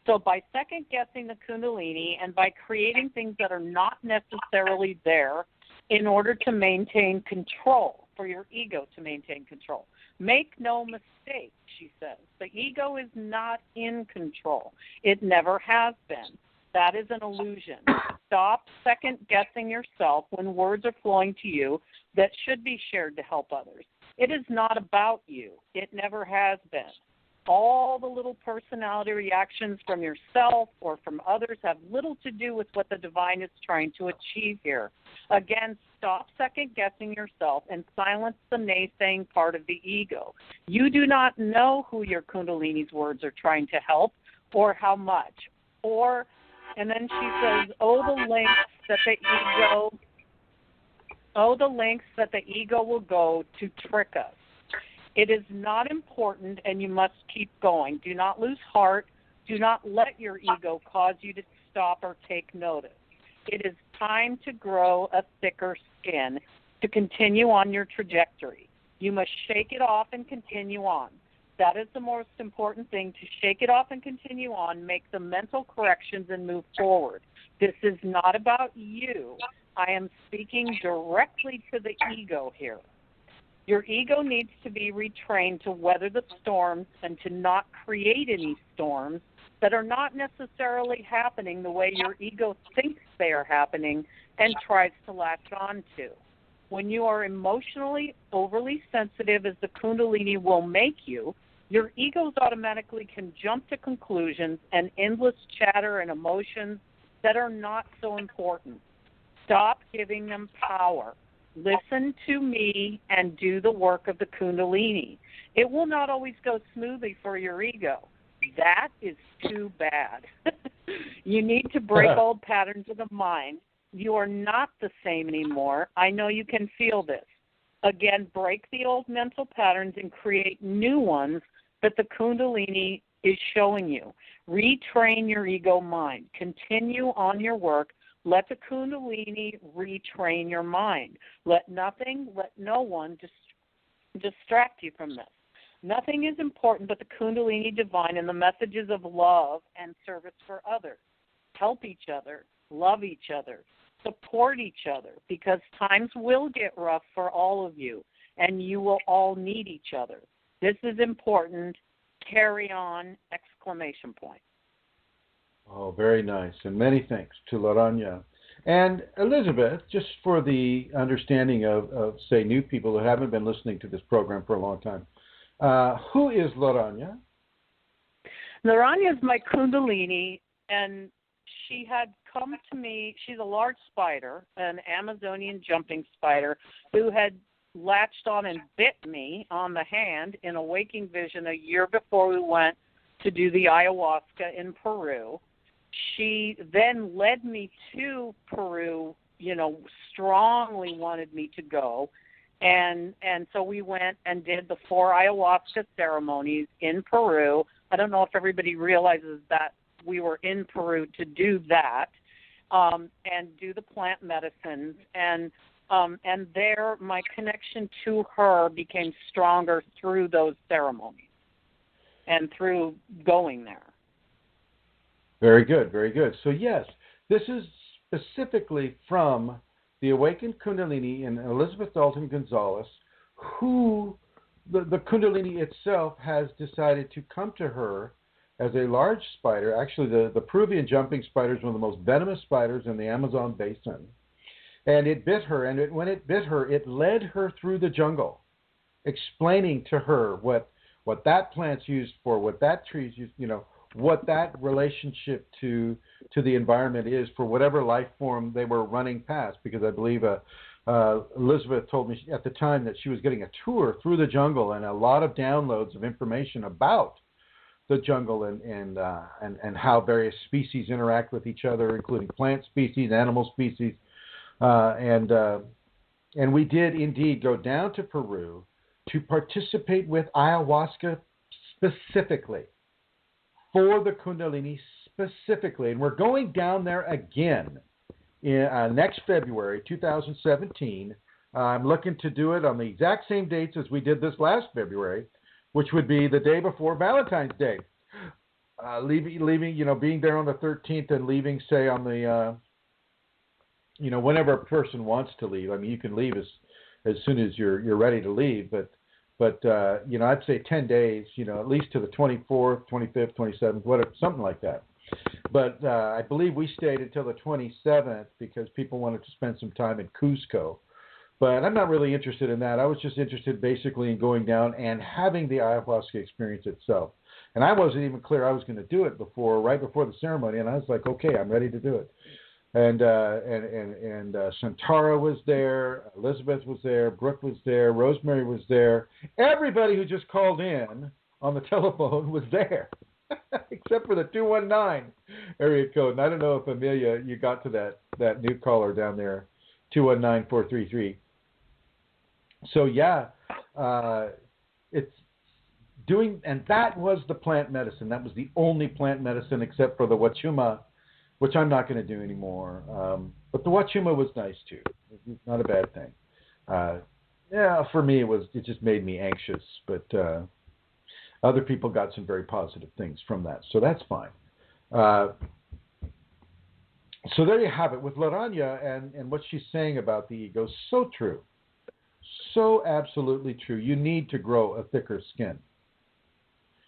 So by second-guessing the Kundalini and by creating things that are not necessarily there in order to maintain control, for your ego to maintain control. Make no mistake, she says, the ego is not in control. It never has been. That is an illusion. Stop second-guessing yourself when words are flowing to you that should be shared to help others. It is not about you. It never has been. All the little personality reactions from yourself or from others have little to do with what the divine is trying to achieve here. Again, stop second-guessing yourself and silence the naysaying part of the ego. You do not know who your Kundalini's words are trying to help or how much. And then she says, the lengths that the ego will go to trick us. It is not important, and you must keep going. Do not lose heart. Do not let your ego cause you to stop or take notice. It is time to grow a thicker skin to continue on your trajectory. You must shake it off and continue on. That is the most important thing, to shake it off and continue on, make the mental corrections and move forward. This is not about you. I am speaking directly to the ego here. Your ego needs to be retrained to weather the storms and to not create any storms that are not necessarily happening the way your ego thinks they are happening and tries to latch on to. When you are emotionally overly sensitive, as the Kundalini will make you, your egos automatically can jump to conclusions and endless chatter and emotions that are not so important. Stop giving them power. Listen to me and do the work of the Kundalini. It will not always go smoothly for your ego. That is too bad. You need to break old patterns of the mind. You are not the same anymore. I know you can feel this. Again, break the old mental patterns and create new ones that the Kundalini is showing you. Retrain your ego mind. Continue on your work. Let the Kundalini retrain your mind. Let nothing, let no one distract you from this. Nothing is important but the Kundalini divine and the messages of love and service for others. Help each other, love each other, support each other, because times will get rough for all of you, and you will all need each other. This is important. Carry on! Exclamation point. Oh, very nice. And many thanks to Laranya. And Elizabeth, just for the understanding of, say, new people who haven't been listening to this program for a long time, who is Laranya? Laranya is my Kundalini, and she had come to me. She's a large spider, an Amazonian jumping spider, who had latched on and bit me on the hand in a waking vision a year before we went to do the ayahuasca in Peru. She then led me to Peru, strongly wanted me to go. And so we went and did the 4 ayahuasca ceremonies in Peru. I don't know if everybody realizes that we were in Peru to do that, and do the plant medicines. And there my connection to her became stronger through those ceremonies and through going there. Very good, very good. So yes, this is specifically from the Awakened Kundalini and Elizabeth Dalton Gonzalez, who the Kundalini itself has decided to come to her as a large spider. Actually, the Peruvian jumping spider is one of the most venomous spiders in the Amazon basin. And it bit her, and when it bit her, it led her through the jungle, explaining to her what that plant's used for, what that tree's used, what that relationship to the environment is for whatever life form they were running past. Because I believe Elizabeth told me at the time that she was getting a tour through the jungle and a lot of downloads of information about the jungle and how various species interact with each other, including plant species, animal species. And we did indeed go down to Peru to participate with ayahuasca specifically, for the Kundalini specifically. And we're going down there again in next February 2017. I'm looking to do it on the exact same dates as we did this last February, which would be the day before Valentine's Day. Leaving, being there on the 13th and leaving, say, on the whenever a person wants to leave. I mean, you can leave as soon as you're ready to leave, but I'd say 10 days, at least to the 24th, 25th, 27th, whatever, something like that. But I believe we stayed until the 27th because people wanted to spend some time in Cusco. But I'm not really interested in that. I was just interested basically in going down and having the ayahuasca experience itself. And I wasn't even clear I was going to do it right before the ceremony, and I was like, okay, I'm ready to do it. And Santara was there, Elizabeth was there, Brooke was there, Rosemary was there. Everybody who just called in on the telephone was there, except for the 219 area code. And I don't know if, Amelia, you got to that new caller down there, 219-433. So, yeah, it's doing, and that was the plant medicine. That was the only plant medicine except for the Wachuma, which I'm not going to do anymore. But the Wachuma was nice too. It's not a bad thing. Yeah, for me it just made me anxious, but other people got some very positive things from that, so that's fine. So there you have it with Laranya and what she's saying about the ego. So true. So absolutely true. You need to grow a thicker skin.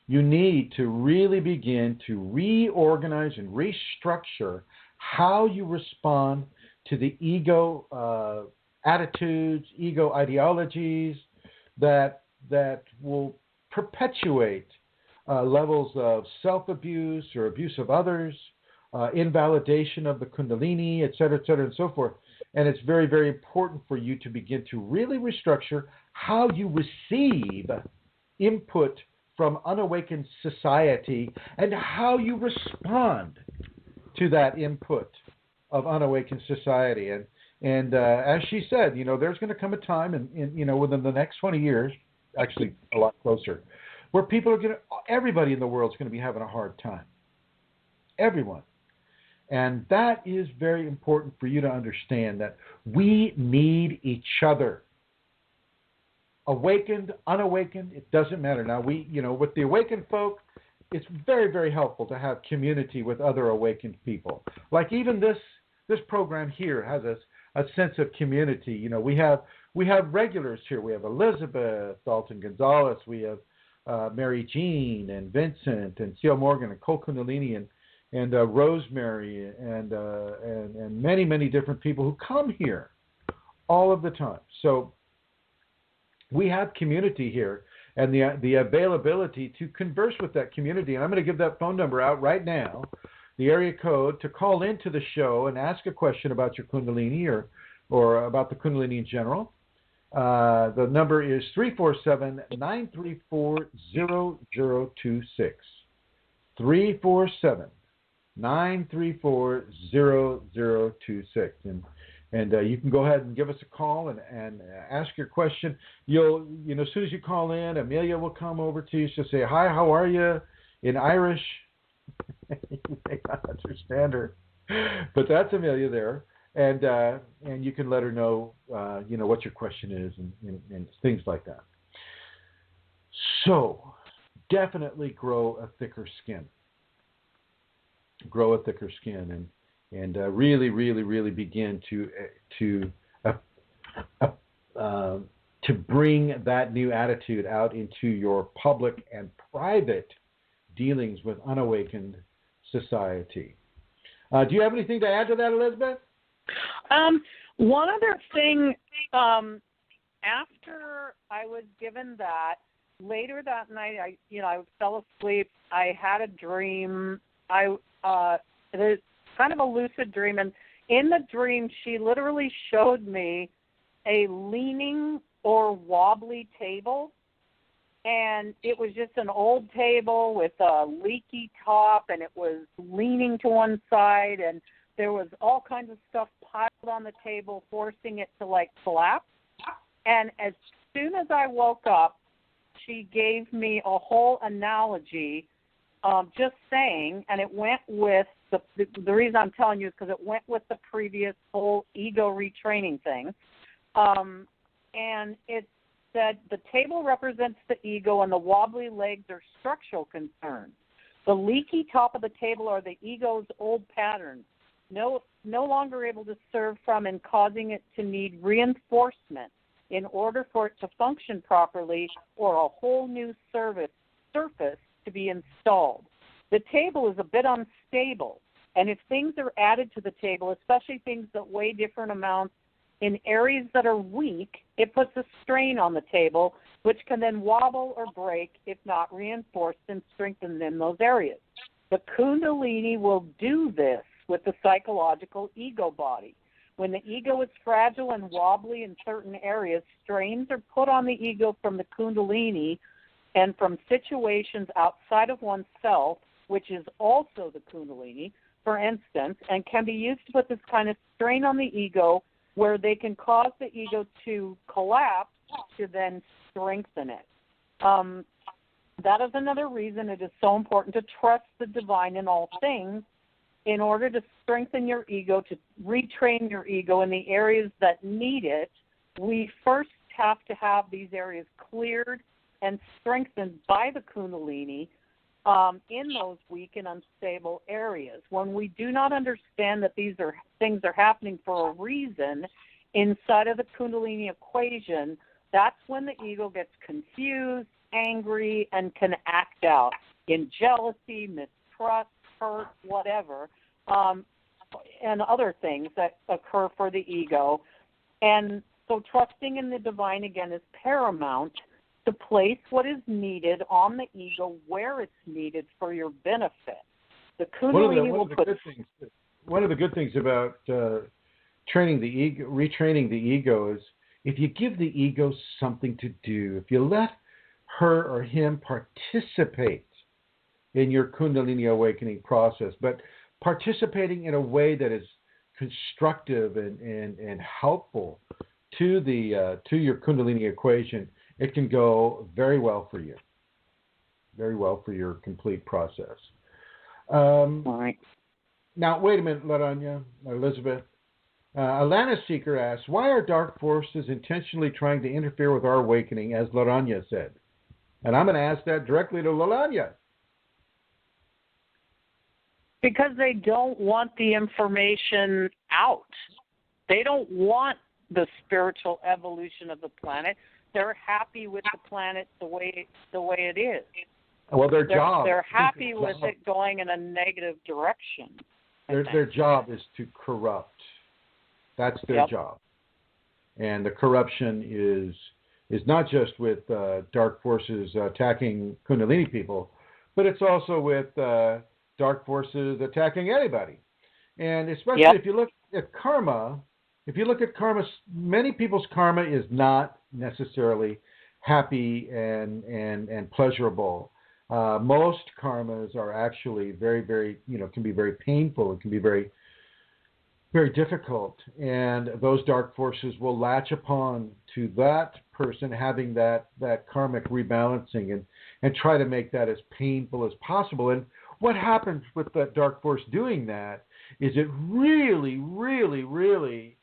You need to really begin to reorganize and restructure how you respond to the ego attitudes, ego ideologies that will perpetuate levels of self-abuse or abuse of others, invalidation of the Kundalini, et cetera, and so forth. And it's very, very important for you to begin to really restructure how you receive input from unawakened society and how you respond to that input of unawakened society. And as she said, there's going to come a time in within the next 20 years, actually a lot closer, where everybody in the world is going to be having a hard time. Everyone. And that is very important for you to understand, that we need each other. Awakened, unawakened, it doesn't matter. Now, with the awakened folk, it's very, very helpful to have community with other awakened people. Like even this program here has a sense of community. We have regulars here. We have Elizabeth, Dalton Gonzalez. We have Mary Jean and Vincent and C.L. Morgan and Cole Kunalini and Rosemary and many, many different people who come here all of the time. So we have community here and the availability to converse with that community. And I'm going to give that phone number out right now, the area code to call into the show and ask a question about your Kundalini or about the Kundalini in general. The number is 347-934-0026. 347-934-0026. And you can go ahead and give us a call and ask your question. As soon as you call in, Amelia will come over to you. She'll say, "Hi, how are you?" in Irish. You may not understand her, but that's Amelia there. And you can let her know, what your question is and things like that. So definitely grow a thicker skin. Grow a thicker skin and really, really, really begin to bring that new attitude out into your public and private dealings with unawakened society. Do you have anything to add to that, Elizabeth? One other thing, after I was given that, later that night, I fell asleep. I had a dream. It was kind of a lucid dream, and in the dream, she literally showed me a leaning or wobbly table, and it was just an old table with a leaky top, and it was leaning to one side, and there was all kinds of stuff piled on the table, forcing it to, collapse. And as soon as I woke up, she gave me a whole analogy, just saying, and it went with, the reason I'm telling you is because it went with the previous whole ego retraining thing. And it said the table represents the ego and the wobbly legs are structural concerns. The leaky top of the table are the ego's old patterns, no longer able to serve from and causing it to need reinforcement in order for it to function properly or a whole new surface to be installed. The table is a bit unstable, and if things are added to the table, especially things that weigh different amounts in areas that are weak, it puts a strain on the table, which can then wobble or break if not reinforced and strengthened in those areas. The Kundalini will do this with the psychological ego body. When the ego is fragile and wobbly in certain areas, strains are put on the ego from the Kundalini and from situations outside of oneself, which is also the Kundalini, for instance, and can be used to put this kind of strain on the ego where they can cause the ego to collapse to then strengthen it. That is another reason it is so important to trust the divine in all things in order to strengthen your ego, to retrain your ego in the areas that need it. We first have to have these areas cleared and strengthened by the Kundalini in those weak and unstable areas. When we do not understand that these things are happening for a reason inside of the Kundalini equation, that's when the ego gets confused, angry, and can act out in jealousy, mistrust, hurt, whatever, and other things that occur for the ego. And so trusting in the divine, again, is paramount to place what is needed on the ego where it's needed for your benefit. The Kundalini will put... One of the good things about training the ego, retraining the ego, is if you give the ego something to do, if you let her or him participate in your Kundalini awakening process, but participating in a way that is constructive and helpful to your Kundalini equation, it can go very well for you, very well for your complete process. All right. Now, wait a minute, Ladanya, Elizabeth. Alana Seeker asks, why are dark forces intentionally trying to interfere with our awakening, as Ladanya said? And I'm going to ask that directly to Ladanya. Because they don't want the information out. They don't want the spiritual evolution of the planet. They're happy with the planet the way it is. Well, they're happy with it going in a negative direction. Their job is to corrupt. That's their job. And the corruption is not just with dark forces attacking Kundalini people, but it's also with dark forces attacking anybody. And especially if you look at karma, many people's karma is not necessarily happy and pleasurable. Most karmas are actually very, very, can be very painful. It can be very, very difficult. And those dark forces will latch upon to that person having that karmic rebalancing and try to make that as painful as possible. And what happens with that dark force doing that is it really, really, really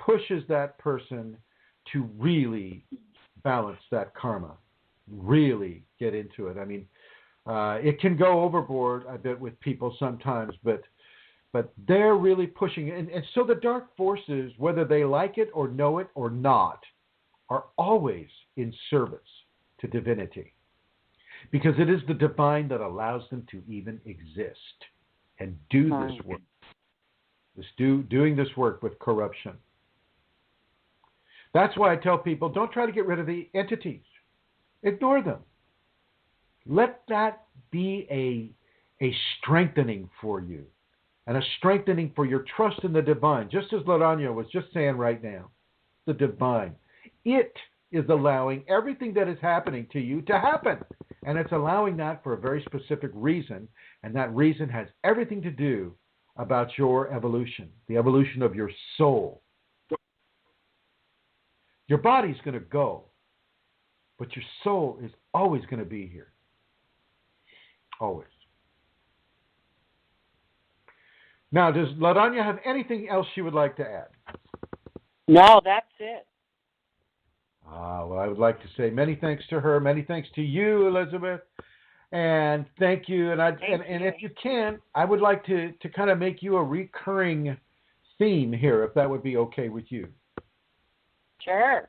pushes that person to really balance that karma, really get into it. I mean, it can go overboard a bit with people sometimes, but they're really pushing it. And so the dark forces, whether they like it or know it or not, are always in service to divinity, because it is the divine that allows them to even exist and do this work. Doing this work with corruption. That's why I tell people, don't try to get rid of the entities. Ignore them. Let that be a strengthening for you, and a strengthening for your trust in the divine. Just as Ladanya was just saying right now, the divine. It is allowing everything that is happening to you to happen. And it's allowing that for a very specific reason, and that reason has everything to do about your evolution, the evolution of your soul. Your body's going to go, but your soul is always going to be here. Always. Now, does Ladanya have anything else she would like to add? No, that's it. Well, I would like to say many thanks to her, many thanks to you, Elizabeth, and thank you. And if you can, I would like to kind of make you a recurring theme here, if that would be okay with you. Sure.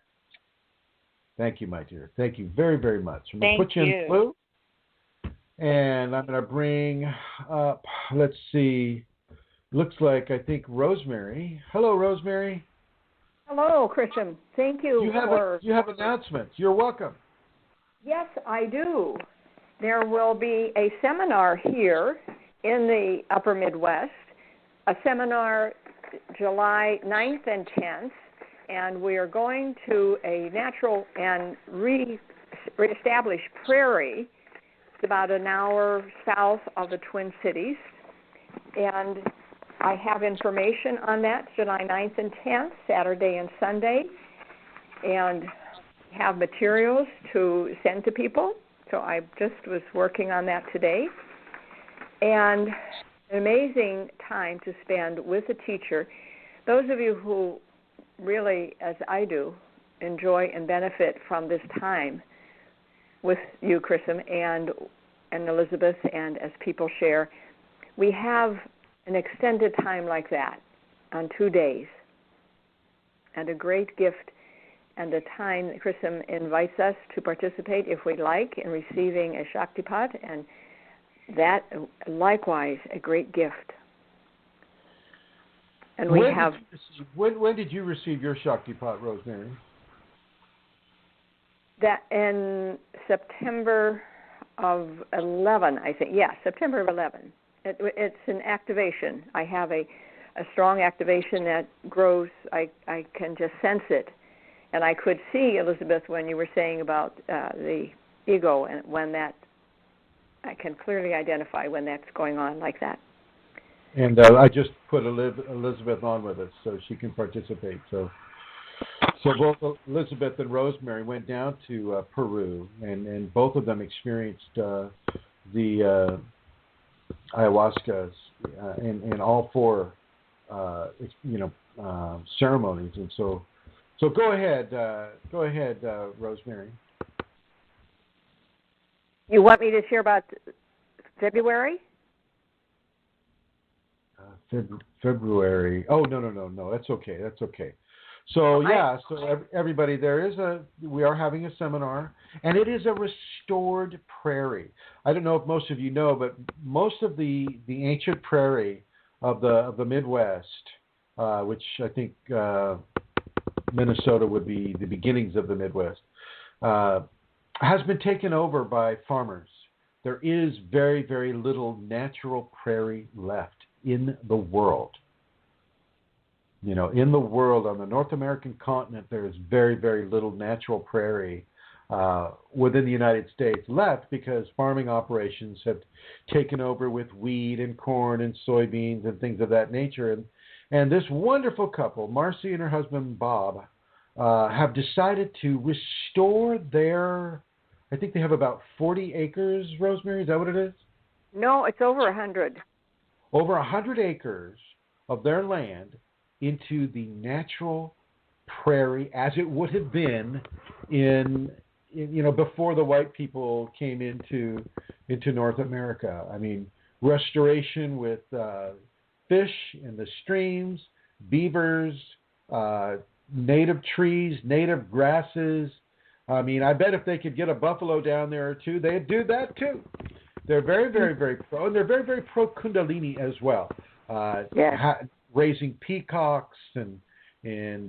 Thank you, my dear. Thank you very, very much. I'm going to put you in blue, and I'm going to bring up, let's see, looks like, I think, Rosemary. Hello, Rosemary. Hello, Chrism. Thank you. You have announcements. You're welcome. Yes, I do. There will be a seminar here in the Upper Midwest, a seminar July 9th and 10th, and we are going to a natural and reestablished prairie. It's about an hour south of the Twin Cities, and I have information on that, July 9th and 10th, Saturday and Sunday. And have materials to send to people. So I just was working on that today. And an amazing time to spend with a teacher. Those of you who really, as I do, enjoy and benefit from this time with you, Chrism, and Elizabeth, and as people share, we have an extended time like that on 2 days, and a great gift and a time that Chrism invites us to participate if we like in receiving a Shaktipat, and that likewise a great gift. And we when did you receive your Shaktipat, Rosemary? That in September of 11, I think. Yeah, September of 11. It's an activation. I have a strong activation that grows. I can just sense it. And I could see, Elizabeth, when you were saying about the ego, and when that, I can clearly identify when that's going on like that. And I just put Elizabeth on with us so she can participate. So both Elizabeth and Rosemary went down to Peru, and both of them experienced the ayahuascas in all four, ceremonies. And so go ahead, Rosemary. You want me to share about February? February. Oh, no. That's okay. So everybody, we are having a seminar, and it is a restored prairie. I don't know if most of you know, but most of the ancient prairie of the Midwest, which I think Minnesota would be the beginnings of the Midwest, has been taken over by farmers. There is very, very little natural prairie left in the world. In the world, on the North American continent, there is very, very little natural prairie within the United States left, because farming operations have taken over with wheat and corn and soybeans and things of that nature. And this wonderful couple, Marcy and her husband Bob, have decided to restore their, I think they have about 40 acres, Rosemary, is that what it is? No, it's over 100. Over 100 acres of their land into the natural prairie as it would have been in before the white people came into North America. I mean, restoration with fish in the streams, beavers, native trees, native grasses. I mean, I bet if they could get a buffalo down there or two, they'd do that too. They're very, very, very pro, and they're very, very pro Kundalini as well. Raising peacocks and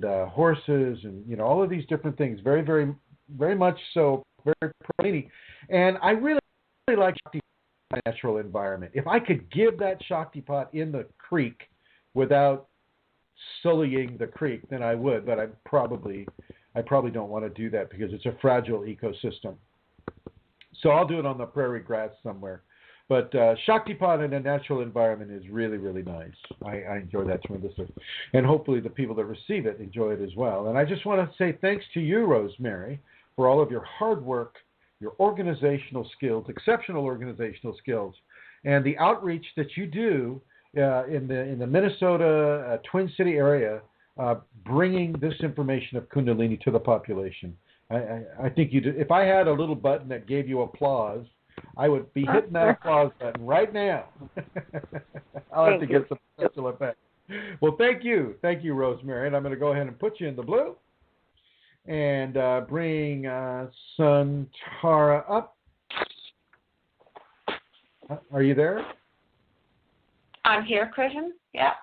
horses and all of these different things. Very, very, very much so. Very pro Kundalini. And I really, really like Shakti natural environment. If I could give that Shaktipat in the creek without sullying the creek, then I would. But I probably don't want to do that because it's a fragile ecosystem. So I'll do it on the prairie grass somewhere. But Shaktipat in a natural environment is really, really nice. I enjoy that tremendously. And hopefully the people that receive it enjoy it as well. And I just want to say thanks to you, Rosemary, for all of your hard work, your organizational skills, exceptional organizational skills, and the outreach that you do in the Minnesota Twin City area, bringing this information of Kundalini to the population. I think you do. If I had a little button that gave you applause, I would be hitting that applause button right now. I'll have to get some special effect. Well, thank you, Rosemary. And I'm going to go ahead and put you in the blue and bring Santara up. Are you there? I'm here, Chrism. Yeah.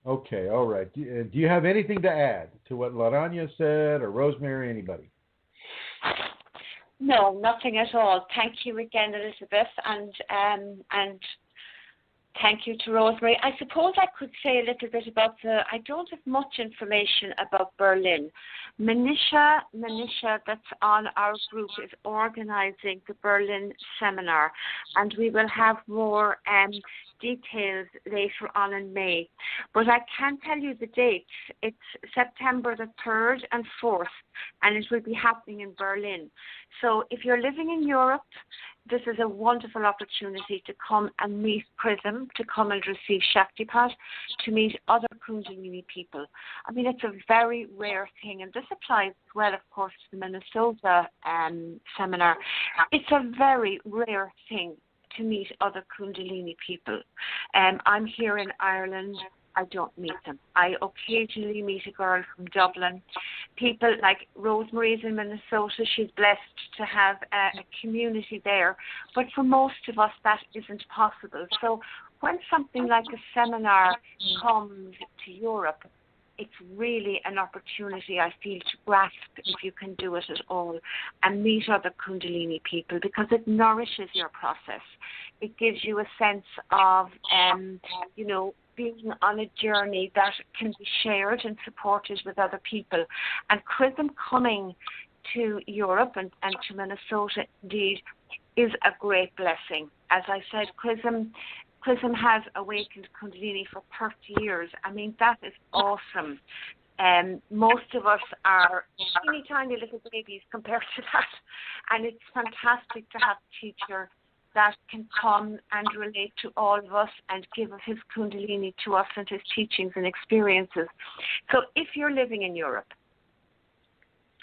Okay, all right. Do you have anything to add to what Laranya said, or Rosemary, anybody? No, nothing at all. Thank you again, Elizabeth, and Thank you to Rosemary. I suppose I could say a little bit about I don't have much information about Berlin. Manisha, that's on our group, is organising the Berlin seminar, and we will have more details later on in May. But I can tell you the dates. It's September the 3rd and 4th, and it will be happening in Berlin. So if you're living in Europe, this is a wonderful opportunity to come and meet Chrism, to come and receive Shaktipat, to meet other Kundalini people. I mean, it's a very rare thing, and this applies as well, of course, to the Minnesota seminar. It's a very rare thing to meet other Kundalini people. I'm here in Ireland. I don't meet them. I occasionally meet a girl from Dublin. People like Rosemary's in Minnesota. She's blessed to have a community there. But for most of us, that isn't possible. So when something like a seminar comes to Europe, it's really an opportunity, I feel, to grasp, if you can do it at all, and meet other Kundalini people, because it nourishes your process. It gives you a sense of, being on a journey that can be shared and supported with other people. And Chrism coming to Europe and to Minnesota, indeed, is a great blessing. As I said, Chrism has awakened Kundalini for 30 years. I mean, that is awesome. Most of us are teeny tiny little babies compared to that. And it's fantastic to have a teacher that can come and relate to all of us and give of his Kundalini to us and his teachings and experiences. So if you're living in Europe,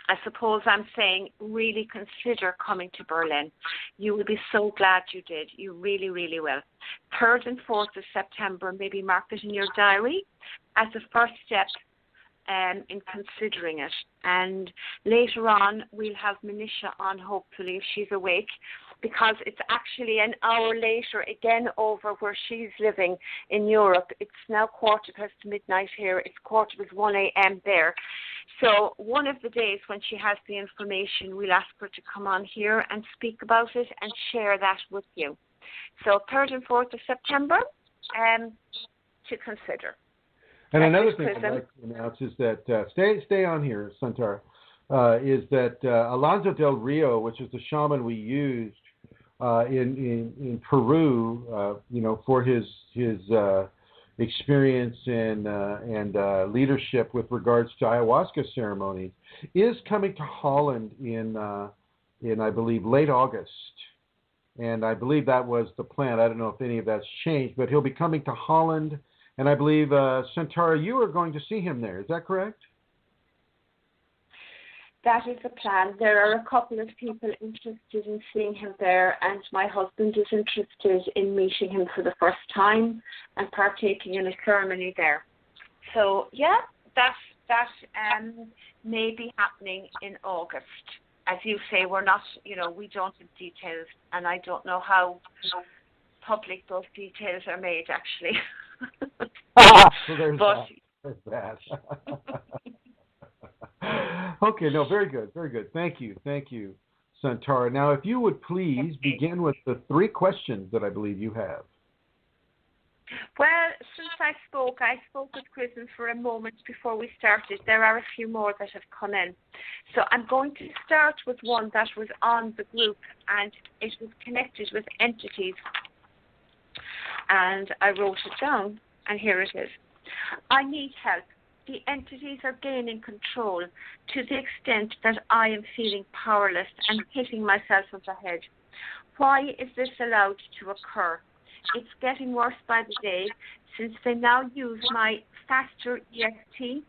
I suppose I'm saying really consider coming to Berlin. You will be so glad you did. You really, really will. 3rd and 4th of September, maybe mark it in your diary as a first step in considering it. And later on, we'll have Manisha on, hopefully, if she's awake, because it's actually an hour later, again, over where she's living in Europe. It's now 1:15 midnight here. It's 1:45 a.m. there. So one of the days when she has the information, we'll ask her to come on here and speak about it and share that with you. So 3rd and 4th of September to consider. And another thing I'd like to announce is that, stay on here, Santar, is that Alonso del Rio, which is the shaman we used in Peru, for his experience and leadership with regards to ayahuasca ceremonies, is coming to Holland in I believe late August, and I believe that was the plan. I don't know if any of that's changed, but he'll be coming to Holland, and I believe Santara, you are going to see him there. Is that correct? That is the plan. There are a couple of people interested in seeing him there, and my husband is interested in meeting him for the first time and partaking in a ceremony there. So, yeah, that may be happening in August. As you say, we're not, we don't have details, and I don't know how public those details are made, actually. So there's that. Okay, no, very good. Thank you, Santara. Now, if you would please begin with the 3 questions that I believe you have. Well, since I spoke with Chrism for a moment before we started. There are a few more that have come in. So I'm going to start with one that was on the group, and it was connected with entities. And I wrote it down, and here it is. I need help. The entities are gaining control to the extent that I am feeling powerless and hitting myself on the head. Why is this allowed to occur? It's getting worse by the day, since they now use my faster EFT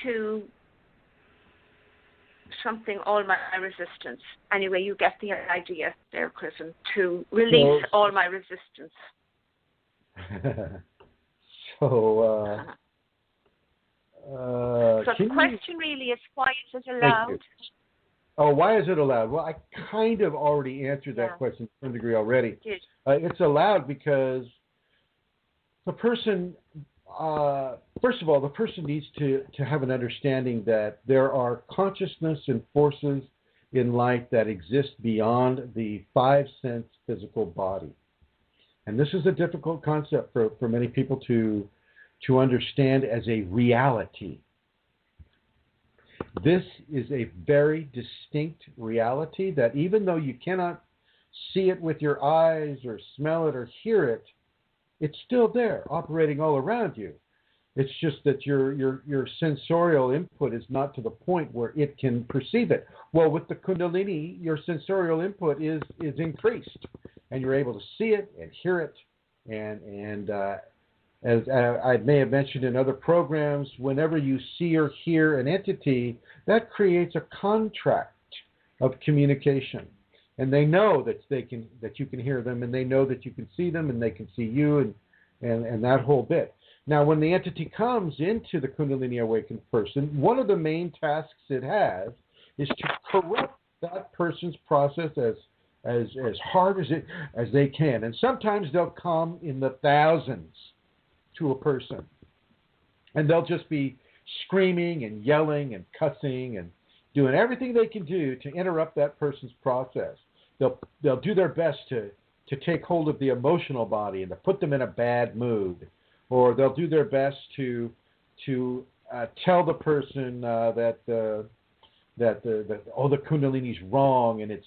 to something, all my resistance. Anyway, you get the idea there, Chrism, to release all my resistance. So the question really is, why is it allowed? Oh, why is it allowed? Well, I kind of already answered that question to some degree already. It's allowed because the person, first of all, the person needs to have an understanding that there are consciousness and forces in life that exist beyond the 5-sense physical body. And this is a difficult concept for many people to understand as a reality. This is a very distinct reality that even though you cannot see it with your eyes or smell it or hear it, it's still there, operating all around you. It's just that your sensorial input is not to the point where it can perceive it. Well, with the Kundalini, your sensorial input is increased, and you're able to see it and hear it. And as I may have mentioned in other programs, whenever you see or hear an entity, that creates a contract of communication. And they know that you can hear them, and they know that you can see them, and they can see you, and that whole bit. Now, when the entity comes into the Kundalini awakened person, one of the main tasks it has is to corrupt that person's process as hard as they can. And sometimes they'll come in the thousands to a person, and they'll just be screaming and yelling and cussing and doing everything they can do to interrupt that person's process. They'll do their best to take hold of the emotional body and to put them in a bad mood. Or they'll do their best to tell the person that the Kundalini's wrong, and it's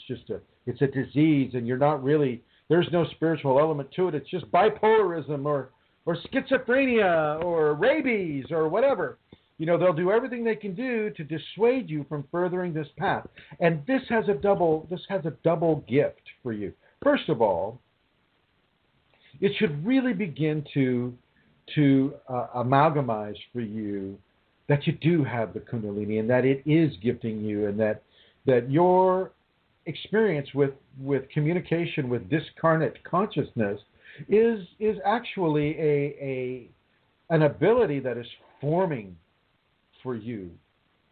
a disease, and you're not really, there's no spiritual element to it. It's just bipolarism or schizophrenia or rabies or whatever. They'll do everything they can do to dissuade you from furthering this path. And this has a double gift for you. First of all, it should really begin to amalgamize for you that you do have the Kundalini and that it is gifting you, and that your experience with communication with discarnate consciousness is actually an ability that is forming for you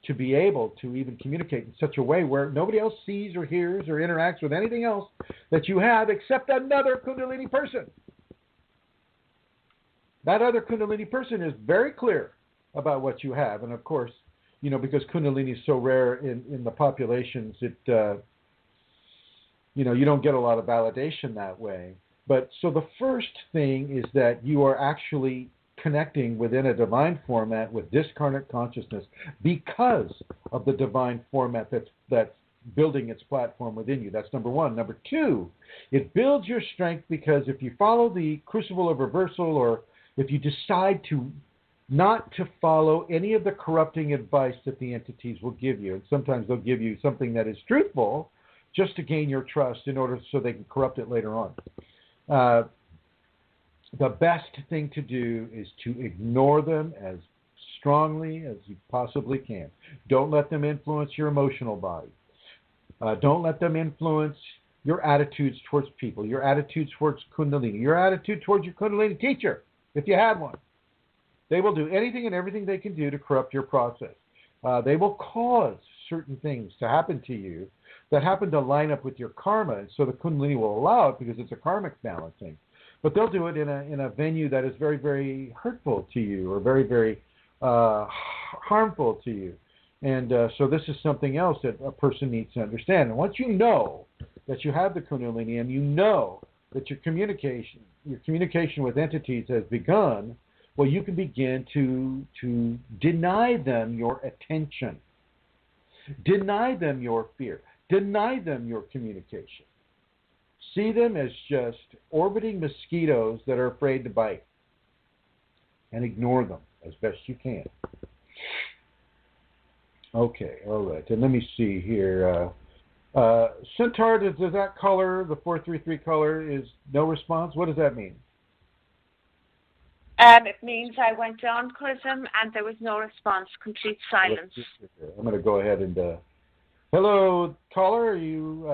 to be able to even communicate in such a way where nobody else sees or hears or interacts with anything else that you have except another Kundalini person. That other Kundalini person is very clear about what you have. And of course, because Kundalini is so rare in the populations, you don't get a lot of validation that way. But so the first thing is that you are actually connecting within a divine format with discarnate consciousness because of the divine format that's building its platform within you. That's number one. Number two, it builds your strength because if you follow the crucible of reversal, or if you decide not to follow any of the corrupting advice that the entities will give you, and sometimes they'll give you something that is truthful just to gain your trust in order so they can corrupt it later on. The best thing to do is to ignore them as strongly as you possibly can. Don't let them influence your emotional body. Don't let them influence your attitudes towards people, your attitudes towards Kundalini, your attitude towards your Kundalini teacher, if you have one. They will do anything and everything they can do to corrupt your process. They will cause certain things to happen to you that happen to line up with your karma, and so the Kundalini will allow it because it's a karmic balancing. But they'll do it in a venue that is very, very hurtful to you, or very, very harmful to you. And so this is something else that a person needs to understand. And once you know that you have the Kunalini, and you know that your communication with entities has begun, well, you can begin to deny them your attention, deny them your fear, deny them your communication. See them as just orbiting mosquitoes that are afraid to bite, and ignore them as best you can. Okay, all right. And let me see here. Centaur, does that color, the 433 color, is no response? What does that mean? It means I went on Chrism and there was no response, complete silence. I'm going to go ahead and... hello, caller. Are you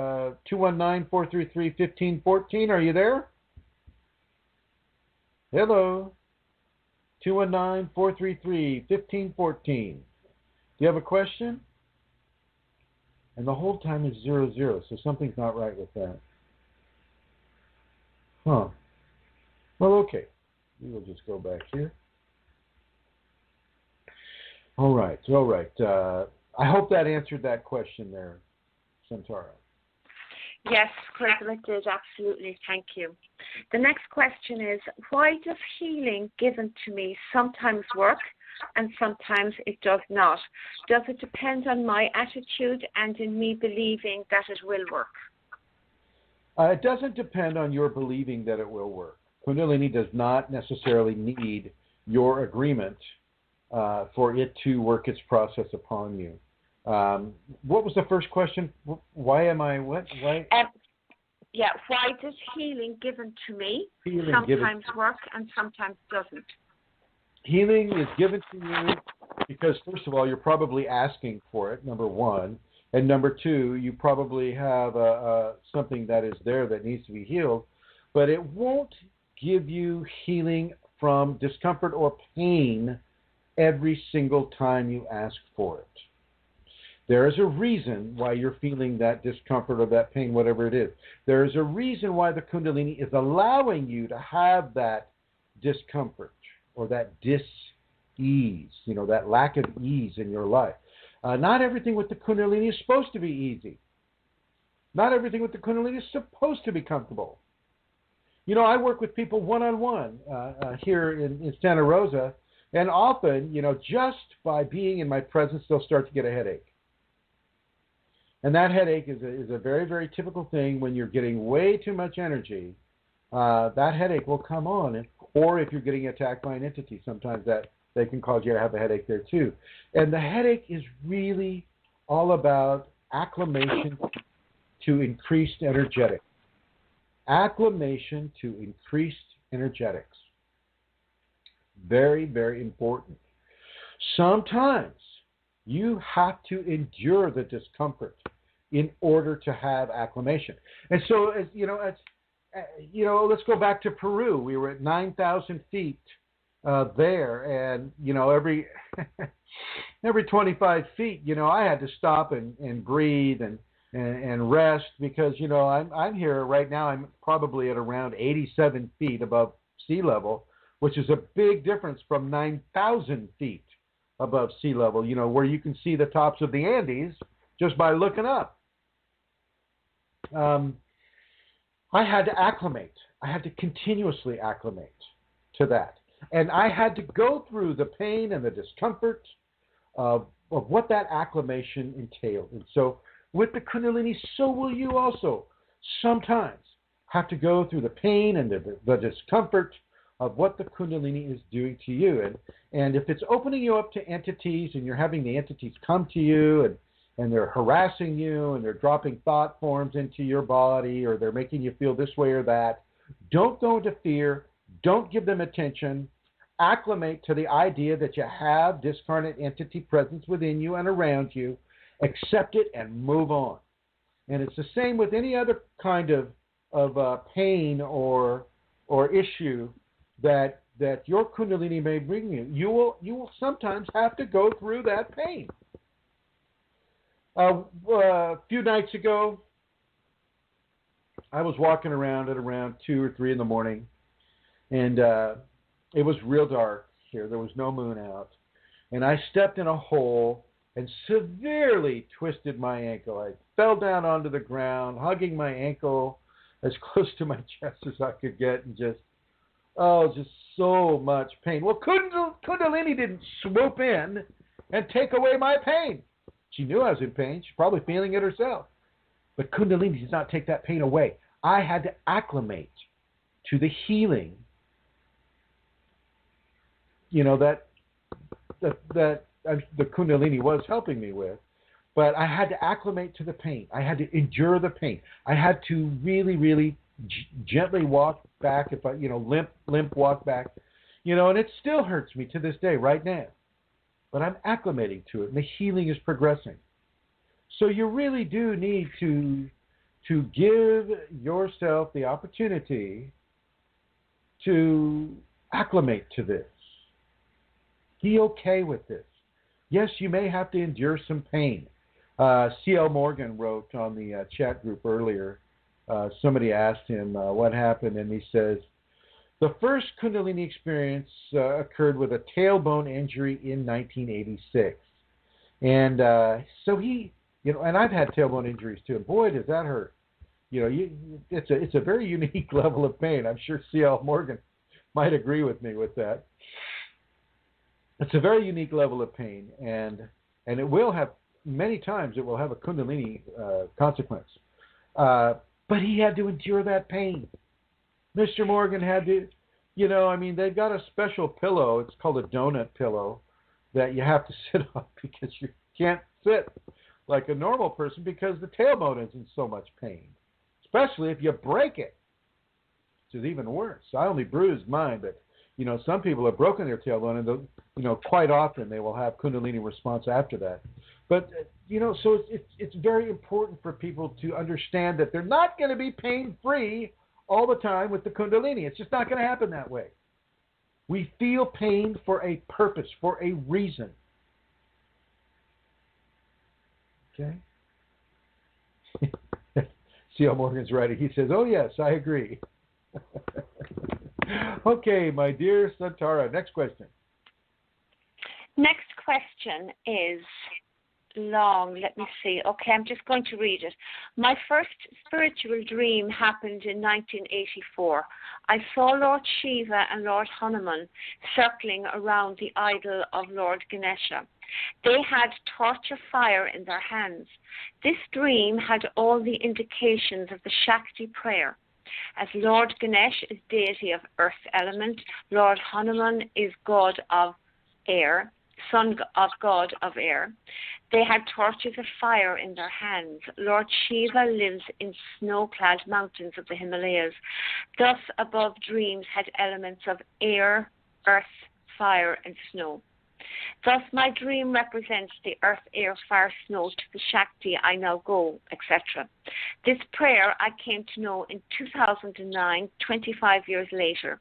219-433-1514? Are you there? Hello. 219-433-1514. Do you have a question? And the whole time is 00, so something's not right with that. Huh. Well, okay. We will just go back here. All right. I hope that answered that question there, Centaura. Yes, Chrism, it did, absolutely. Thank you. The next question is, why does healing given to me sometimes work and sometimes it does not? Does it depend on my attitude and in me believing that it will work? It doesn't depend on your believing that it will work. Kundalini does not necessarily need your agreement for it to work its process upon you. What was the first question? Why am I what? Why? Why does healing given to me Healing sometimes work and sometimes doesn't? Healing is given to you because, first of all, you're probably asking for it, number one. And number two, you probably have something that is there that needs to be healed. But it won't give you healing from discomfort or pain every single time you ask for it. There is a reason why you're feeling that discomfort or that pain, whatever it is. There is a reason why the Kundalini is allowing you to have that discomfort or that dis-ease, that lack of ease in your life. Not everything with the Kundalini is supposed to be easy. Not everything with the Kundalini is supposed to be comfortable. I work with people one-on-one here in Santa Rosa, and often, just by being in my presence, they'll start to get a headache. And that headache is a very, very typical thing when you're getting way too much energy. That headache will come on, or if you're getting attacked by an entity, sometimes that they can cause you to have a headache there too. And the headache is really all about acclimation to increased energetics. Acclimation to increased energetics. Very, very important. Sometimes you have to endure the discomfort in order to have acclimation. And so, let's go back to Peru. We were at 9,000 feet there, and every 25 feet, I had to stop and breathe and rest because I'm here right now. I'm probably at around 87 feet above sea level, which is a big difference from 9,000 feet above sea level. Where you can see the tops of the Andes just by looking up. I had to acclimate. I had to continuously acclimate to that. And I had to go through the pain and the discomfort of what that acclimation entailed. And so with the Kundalini, so will you also sometimes have to go through the pain and the discomfort of what the Kundalini is doing to you. And if it's opening you up to entities and you're having the entities come to you and they're harassing you and they're dropping thought forms into your body or they're making you feel this way or that, don't go into fear. Don't give them attention. Acclimate to the idea that you have discarnate entity presence within you and around you. Accept it and move on. And it's the same with any other kind of pain or issue that your Kundalini may bring you. You will sometimes have to go through that pain. A few nights ago, I was walking around at around 2 or 3 in the morning, and it was real dark here. There was no moon out. And I stepped in a hole and severely twisted my ankle. I fell down onto the ground, hugging my ankle as close to my chest as I could get, and just so much pain. Well, Kundalini didn't swoop in and take away my pain. She knew I was in pain. She's probably feeling it herself. But Kundalini did not take that pain away. I had to acclimate to the healing, that the Kundalini was helping me with. But I had to acclimate to the pain. I had to endure the pain. I had to really, really gently walk back, if I, limp walk back, and it still hurts me to this day right now. But I'm acclimating to it, and the healing is progressing. So you really do need to give yourself the opportunity to acclimate to this. Be okay with this. Yes, you may have to endure some pain. C.L. Morgan wrote on the chat group earlier, somebody asked him what happened, and he says, the first Kundalini experience occurred with a tailbone injury in 1986. And so he, and I've had tailbone injuries too. And boy, does that hurt. it's a very unique level of pain. I'm sure C.L. Morgan might agree with me with that. It's a very unique level of pain, and it will have, many times it will have a Kundalini consequence. But he had to endure that pain. Mr. Morgan had to, they've got a special pillow. It's called a donut pillow that you have to sit on because you can't sit like a normal person because the tailbone is in so much pain, especially if you break it, which is even worse. I only bruised mine, but, some people have broken their tailbone, and, quite often they will have Kundalini response after that. But, so it's very important for people to understand that they're not going to be pain-free all the time with the Kundalini. It's just not going to happen that way. We feel pain for a purpose, for a reason. Okay? C.L. Morgan's writing. He says, oh, yes, I agree. Okay, my dear Santara, next question. Next question is long. Let me see. Okay, I'm just going to read it. My first spiritual dream happened in 1984. I saw Lord Shiva and Lord Hanuman circling around the idol of Lord Ganesha. They had torch of fire in their hands. This dream had all the indications of the Shakti prayer. As Lord Ganesh is deity of earth element, Lord Hanuman is god of air, son of god of air. They had torches of fire in their hands. Lord Shiva lives in snow-clad mountains of the Himalayas. Thus, above dreams had elements of air, earth, fire, and snow. Thus, my dream represents the earth, air, fire, snow to the Shakti, I now go, etc. This prayer I came to know in 2009, 25 years later.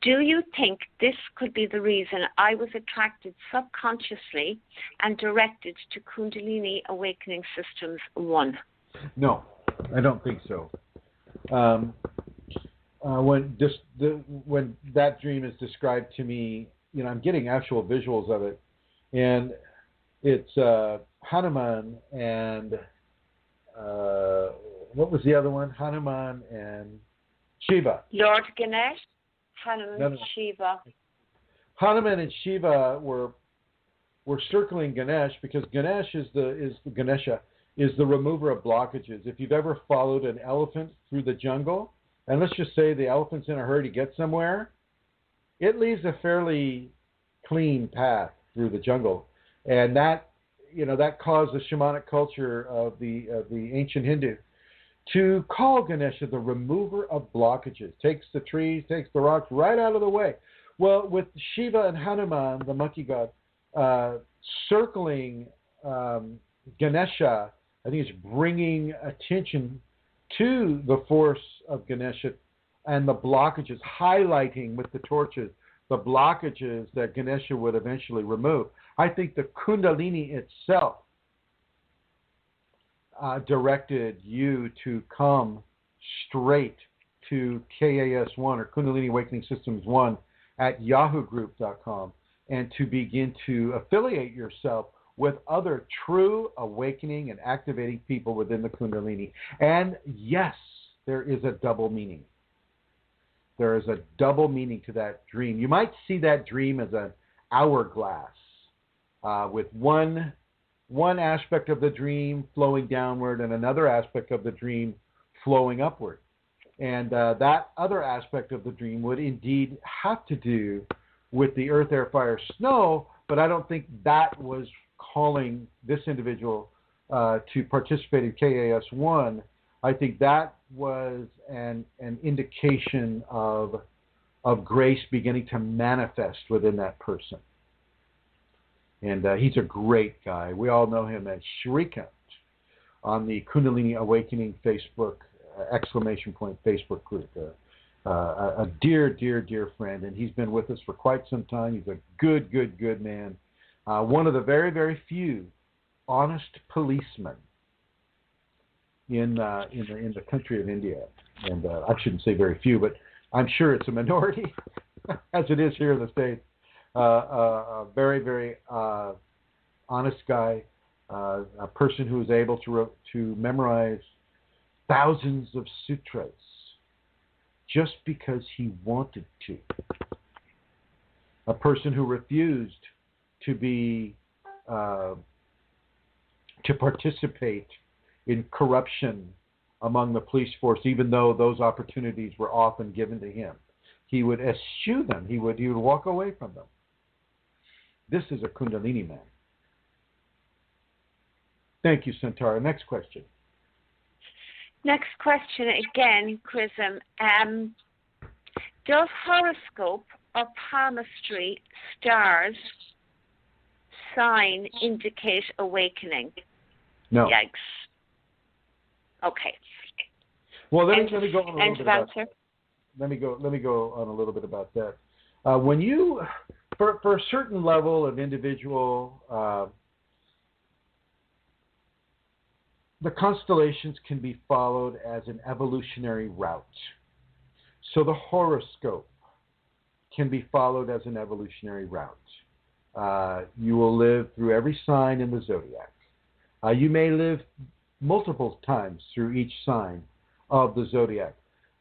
Do you think this could be the reason I was attracted subconsciously and directed to Kundalini Awakening Systems 1? No, I don't think so. When that dream is described to me, I'm getting actual visuals of it, and it's Hanuman and what was the other one? Hanuman and Shiva. Lord Ganesh, Hanuman, Shiva. Hanuman and Shiva were circling Ganesh because Ganesh Ganesha is the remover of blockages. If you've ever followed an elephant through the jungle, and let's just say the elephant's in a hurry to get somewhere, it leaves a fairly clean path through the jungle, and that caused the shamanic culture of the ancient Hindu to call Ganesha the remover of blockages. Takes the trees, takes the rocks right out of the way. Well, with Shiva and Hanuman, the monkey god, circling Ganesha, I think it's bringing attention to the force of Ganesha and the blockages, highlighting with the torches the blockages that Ganesha would eventually remove. I think the Kundalini itself directed you to come straight to KAS1 or Kundalini Awakening Systems 1 at yahoogroup.com and to begin to affiliate yourself with other true awakening and activating people within the Kundalini. And yes, there is a double meaning. There is a double meaning to that dream. You might see that dream as an hourglass with one aspect of the dream flowing downward and another aspect of the dream flowing upward. And that other aspect of the dream would indeed have to do with the earth, air, fire, snow, but I don't think that was calling this individual to participate in KAS1. I think that was an indication of grace beginning to manifest within that person. And he's a great guy. We all know him as Shrikant on the Kundalini Awakening Facebook, ! Facebook group. A dear, dear, dear friend. And he's been with us for quite some time. He's a good, good, good man. One of the very, very few honest policemen in the country of India. And I shouldn't say very few, but I'm sure it's a minority, as it is here in the States. A very, very honest guy, a person who is able to memorize thousands of sutras just because he wanted to. A person who refused to participate in corruption among the police force, even though those opportunities were often given to him. He would eschew them. He would walk away from them. This is a Kundalini man. Thank you, Santara. Next question. Next question again, Chrism. Does horoscope or palmistry stars sign indicate awakening? No. Yikes. Okay. Well, let me go on a little bit about answer. Let me go on a little bit about that. When you, for a certain level of individual, the constellations can be followed as an evolutionary route. So the horoscope can be followed as an evolutionary route. You will live through every sign in the zodiac. You may live multiple times through each sign of the zodiac.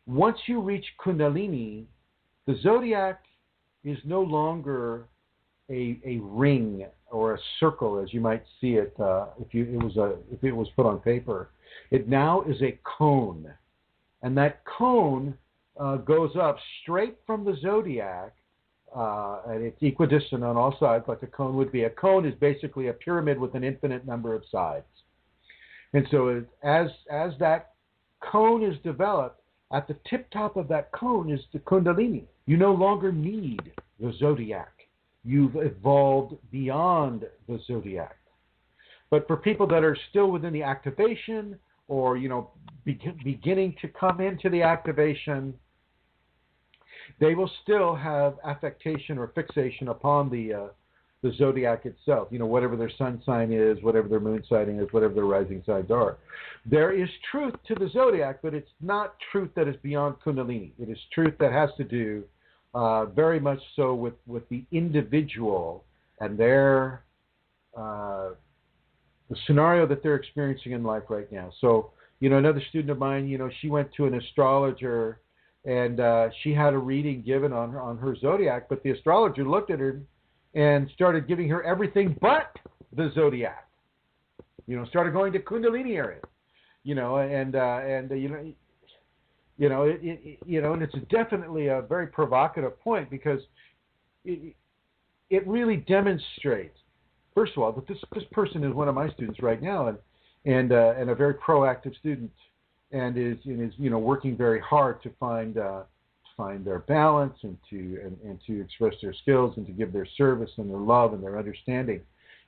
Once you reach Kundalini, the zodiac is no longer a ring or a circle as you might see it if it was put on paper. It now is a cone, and that cone goes up straight from the zodiac, and it's equidistant on all sides, like a cone would be. A cone is basically a pyramid with an infinite number of sides. And so as that cone is developed, at the tip top of that cone is the Kundalini. You no longer need the zodiac. You've evolved beyond the zodiac. But for people that are still within the activation or, beginning to come into the activation, they will still have affectation or fixation upon the zodiac itself, whatever their sun sign is, whatever their moon sign is, whatever their rising signs are. There is truth to the zodiac, but it's not truth that is beyond Kundalini. It is truth that has to do very much so with the individual and their the scenario that they're experiencing in life right now. So, another student of mine, she went to an astrologer and she had a reading given on her zodiac, but the astrologer looked at her and started giving her everything but the zodiac. Started going to Kundalini area, and it's definitely a very provocative point because it really demonstrates, first of all, that this person is one of my students right now, and a very proactive student, and is working very hard to find their balance and to express their skills and to give their service and their love and their understanding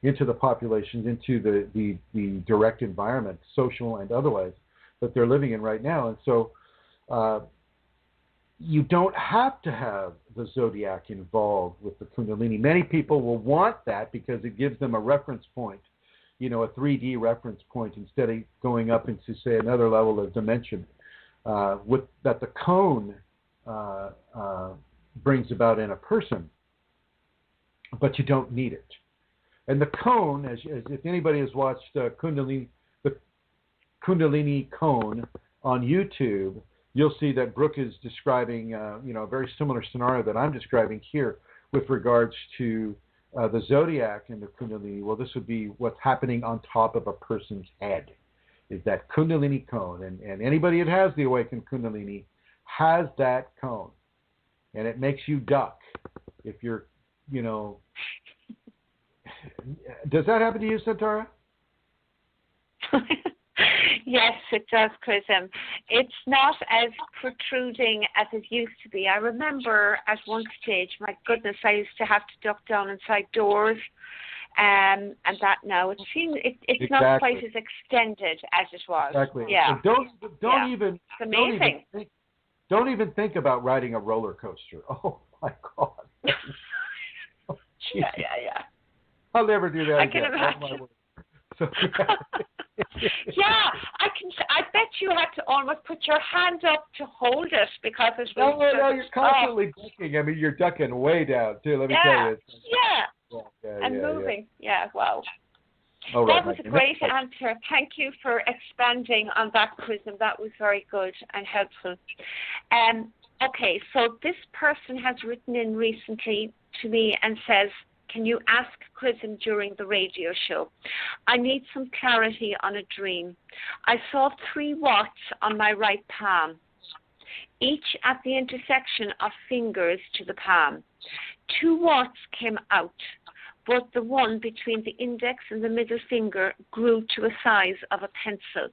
into the populations, into the direct environment, social and otherwise, that they're living in right now. And so you don't have to have the zodiac involved with the Kundalini. Many people will want that because it gives them a reference point, a 3D reference point, instead of going up into, say, another level of dimension with that the cone brings about in a person, but you don't need it. And the cone, as if anybody has watched the Kundalini cone on YouTube, you'll see that Brooke is describing a very similar scenario that I'm describing here with regards to the zodiac and the Kundalini. Well, this would be what's happening on top of a person's head, is that Kundalini cone. And anybody that has the awakened Kundalini has that cone, and it makes you duck if you're, Does that happen to you, Santara? Yes, it does, Chrism. It's not as protruding as it used to be. I remember at one stage, my goodness, I used to have to duck down inside doors, and that now it seems it's not quite as extended as it was. Exactly. Yeah. Don't even. It's amazing. Don't even think about riding a roller coaster. Oh my God. Oh, yeah. I'll never do that again. I can imagine. So, yeah, I bet you had to almost put your hand up to hold it because it was. No, you're constantly ducking. I mean, you're ducking way down too. Let me tell you. Yeah. And moving. Yeah. Wow. Oh, right, That was a great answer. Thank you for expanding on that, Chrism. That was very good and helpful. Okay, so this person has written in recently to me and says, can you ask Chrism during the radio show? I need some clarity on a dream. I saw 3 warts on my right palm, each at the intersection of fingers to the palm. 2 warts came out, but the one between the index and the middle finger grew to a size of a pencil.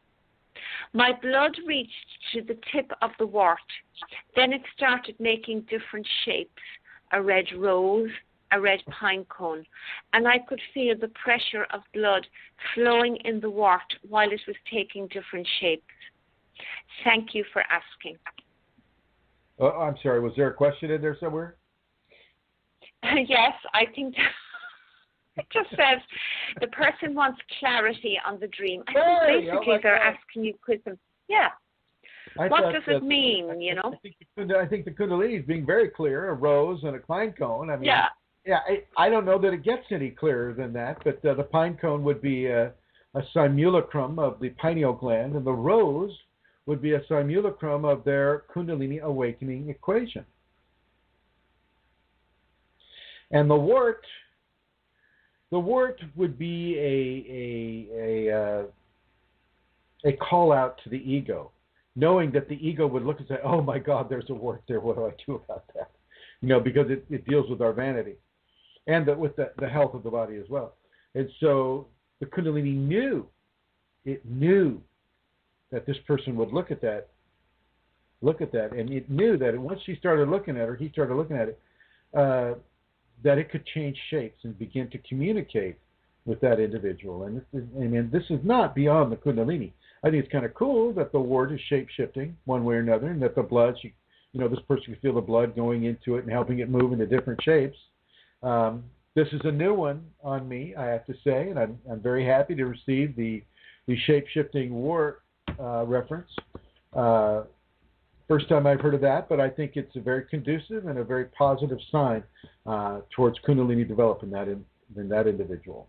My blood reached to the tip of the wart. Then it started making different shapes, a red rose, a red pine cone, and I could feel the pressure of blood flowing in the wart while it was taking different shapes. Thank you for asking. Oh, I'm sorry, was there a question in there somewhere? Yes, I think it just says the person wants clarity on the dream. I think basically they're asking you, Chrism. Yeah. What does it mean, you know? I think the Kundalini is being very clear, a rose and a pine cone. I mean, yeah, I don't know that it gets any clearer than that, but the pine cone would be a simulacrum of the pineal gland, and the rose would be a simulacrum of their Kundalini awakening equation. And the wart would be a call out to the ego, knowing that the ego would look and say, "Oh my God, there's a wart there. What do I do about that?" You know, because it deals with our vanity and with the health of the body as well. And so the Kundalini knew that this person would look at that, and it knew that once he started looking at it, that it could change shapes and begin to communicate with that individual. And this is not beyond the Kundalini. I think it's kind of cool that the wart is shape-shifting one way or another, and that the blood, this person can feel the blood going into it and helping it move into different shapes. This is a new one on me, I have to say, and I'm very happy to receive the shape-shifting wart reference. First time I've heard of that, but I think it's a very conducive and a very positive sign towards Kundalini development in that individual.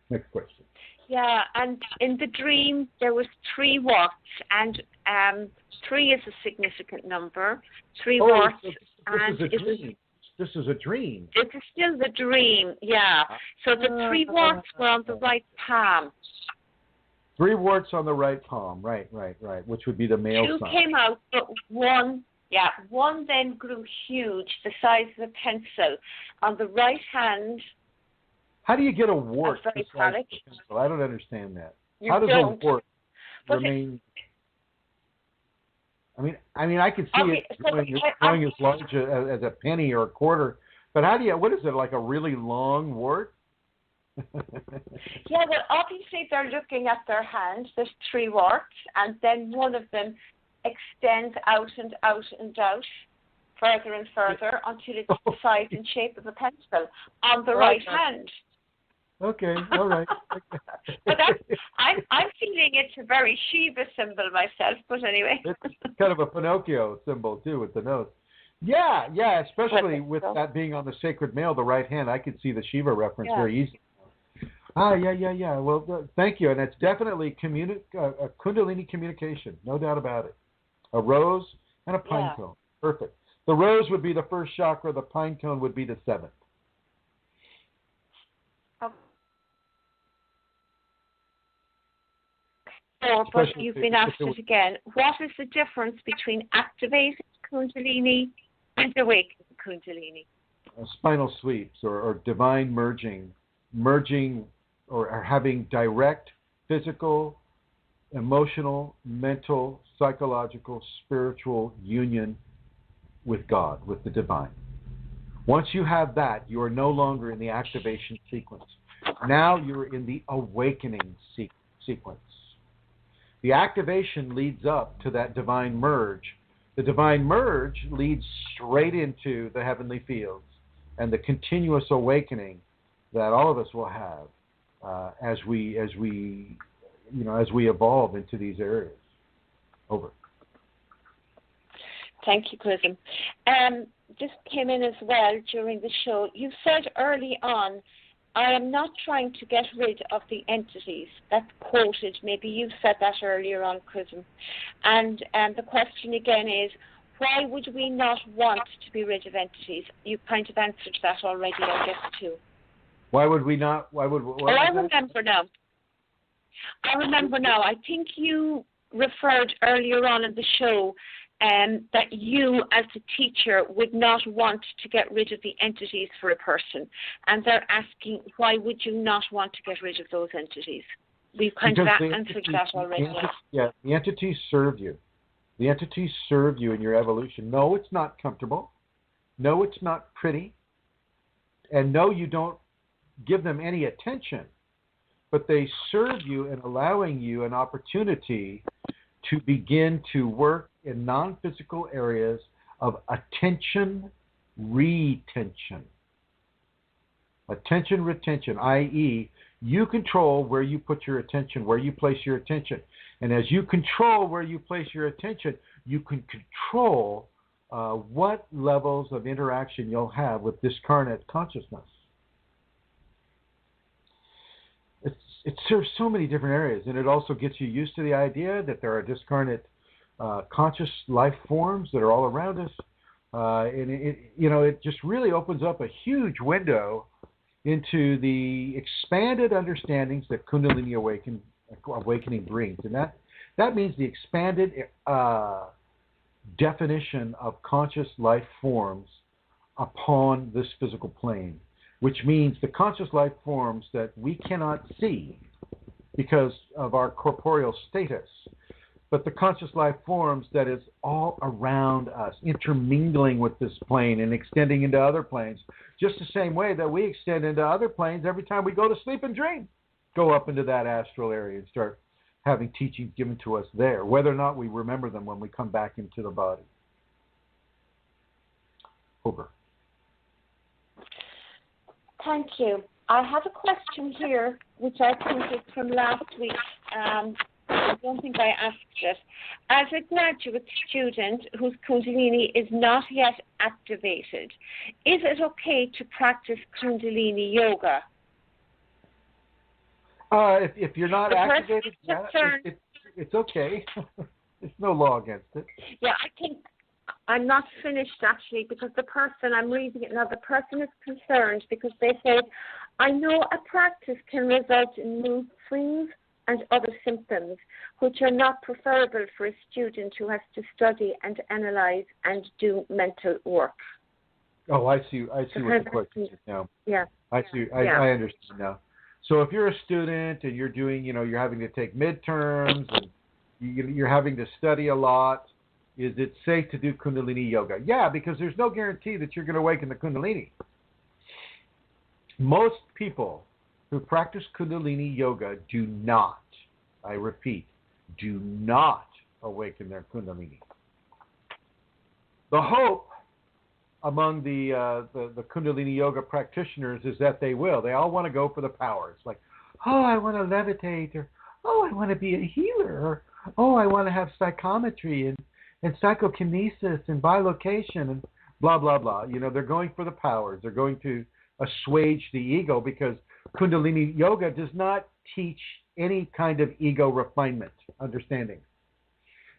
Next question. Yeah, and in the dream there was 3 warts, and 3 is a significant number. 3 warts, This is a dream. It is still the dream, yeah. So the 3 warts were on the right palm. 3 warts on the right palm, right, which would be the male sign. 2 came out, but one then grew huge, the size of a pencil. On the right hand. How do you get a wart the size of a pencil? I don't understand that. How does a wart remain? I mean, I can see it growing as large as a penny or a quarter, but what is it, like a really long wart? Yeah, well, obviously they're looking at their hand. There's 3 warts, and then one of them extends out and out and out, further and further, until it's the size and shape of a pencil on the right hand. Okay, all right. But I'm feeling it's a very Shiva symbol myself, but anyway. It's kind of a Pinocchio symbol, too, with the nose. Yeah, especially with that being on the sacred male, the right hand. I could see the Shiva reference very easily. Yeah. Well, thank you. And it's definitely a Kundalini communication, no doubt about it. A rose and a pine cone. Perfect. The rose would be the first chakra. The pine cone would be the 7th. But you've been asked it again. What is the difference between activated Kundalini and awakened Kundalini? Spinal sweeps or divine merging or having direct physical, emotional, mental, psychological, spiritual union with God, with the divine. Once you have that, you are no longer in the activation sequence. Now you're in the awakening sequence. The activation leads up to that divine merge. The divine merge leads straight into the heavenly fields and the continuous awakening that all of us will have as we evolve into these areas. Over. Thank you, Chrism. This came in as well during the show. You said early on I am not trying to get rid of the entities. That's quoted. Maybe you've said that earlier on, Chrism. And the question again is, why would we not want to be rid of entities? You kind of answered that already, I guess, too. Why would we not? Why would? What I remember now. I think you referred earlier on in the show that you, as a teacher, would not want to get rid of the entities for a person. And they're asking, why would you not want to get rid of those entities? We've kind of answered that already. The entities serve you. The entities serve you in your evolution. No, it's not comfortable. No, it's not pretty. And no, you don't give them any attention. But they serve you in allowing you an opportunity to begin to work in non-physical areas of attention retention. Attention retention, i.e., you control where you put your attention, where you place your attention. And as you control where you place your attention, you can control what levels of interaction you'll have with discarnate consciousness. It serves so many different areas, and it also gets you used to the idea that there are discarnate conscious life forms that are all around us. And it just really opens up a huge window into the expanded understandings that Kundalini awakening brings. And that means the expanded definition of conscious life forms upon this physical plane, which means the conscious life forms that we cannot see because of our corporeal status, but the conscious life forms that is all around us, intermingling with this plane and extending into other planes, just the same way that we extend into other planes every time we go to sleep and dream. Go up into that astral area and start having teachings given to us there, whether or not we remember them when we come back into the body. Over. Thank you. I have a question here, which I think is from last week. I don't think I asked it. As a graduate student whose Kundalini is not yet activated, is it okay to practice Kundalini yoga? If you're not activated, it's okay. There's no law against it. Yeah, I think I'm not finished actually, because the person, I'm reading it now, the person is concerned because they say, I know a practice can result in mood swings and other symptoms which are not preferable for a student who has to study and analyze and do mental work. Oh, I see what the question is now. Yeah. I see. I understand now. So if you're a student and you're doing, you're having to take midterms and you're having to study a lot, is it safe to do Kundalini yoga? Yeah, because there's no guarantee that you're going to awaken the Kundalini. Most people who practice Kundalini yoga do not, I repeat, do not awaken their Kundalini. The hope among the Kundalini yoga practitioners is that they will. They all want to go for the power. It's like, oh, I want to levitate, or oh, I want to be a healer, or oh, I want to have psychometry and psychokinesis and bilocation and blah, blah, blah. They're going for the powers. They're going to assuage the ego, because Kundalini yoga does not teach any kind of ego refinement, understanding.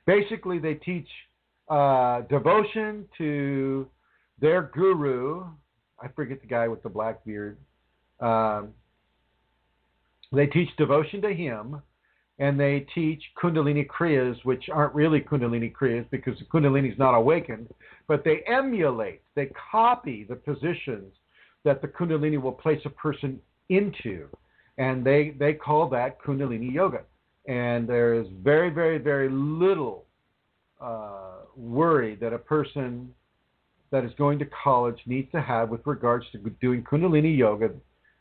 Basically, they teach devotion to their guru. I forget the guy with the black beard. They teach devotion to him, and they teach Kundalini Kriyas, which aren't really Kundalini Kriyas because the Kundalini is not awakened, but they emulate, they copy the positions that the Kundalini will place a person into, and they call that Kundalini yoga. And there is very, very, very little worry that a person that is going to college needs to have with regards to doing Kundalini yoga,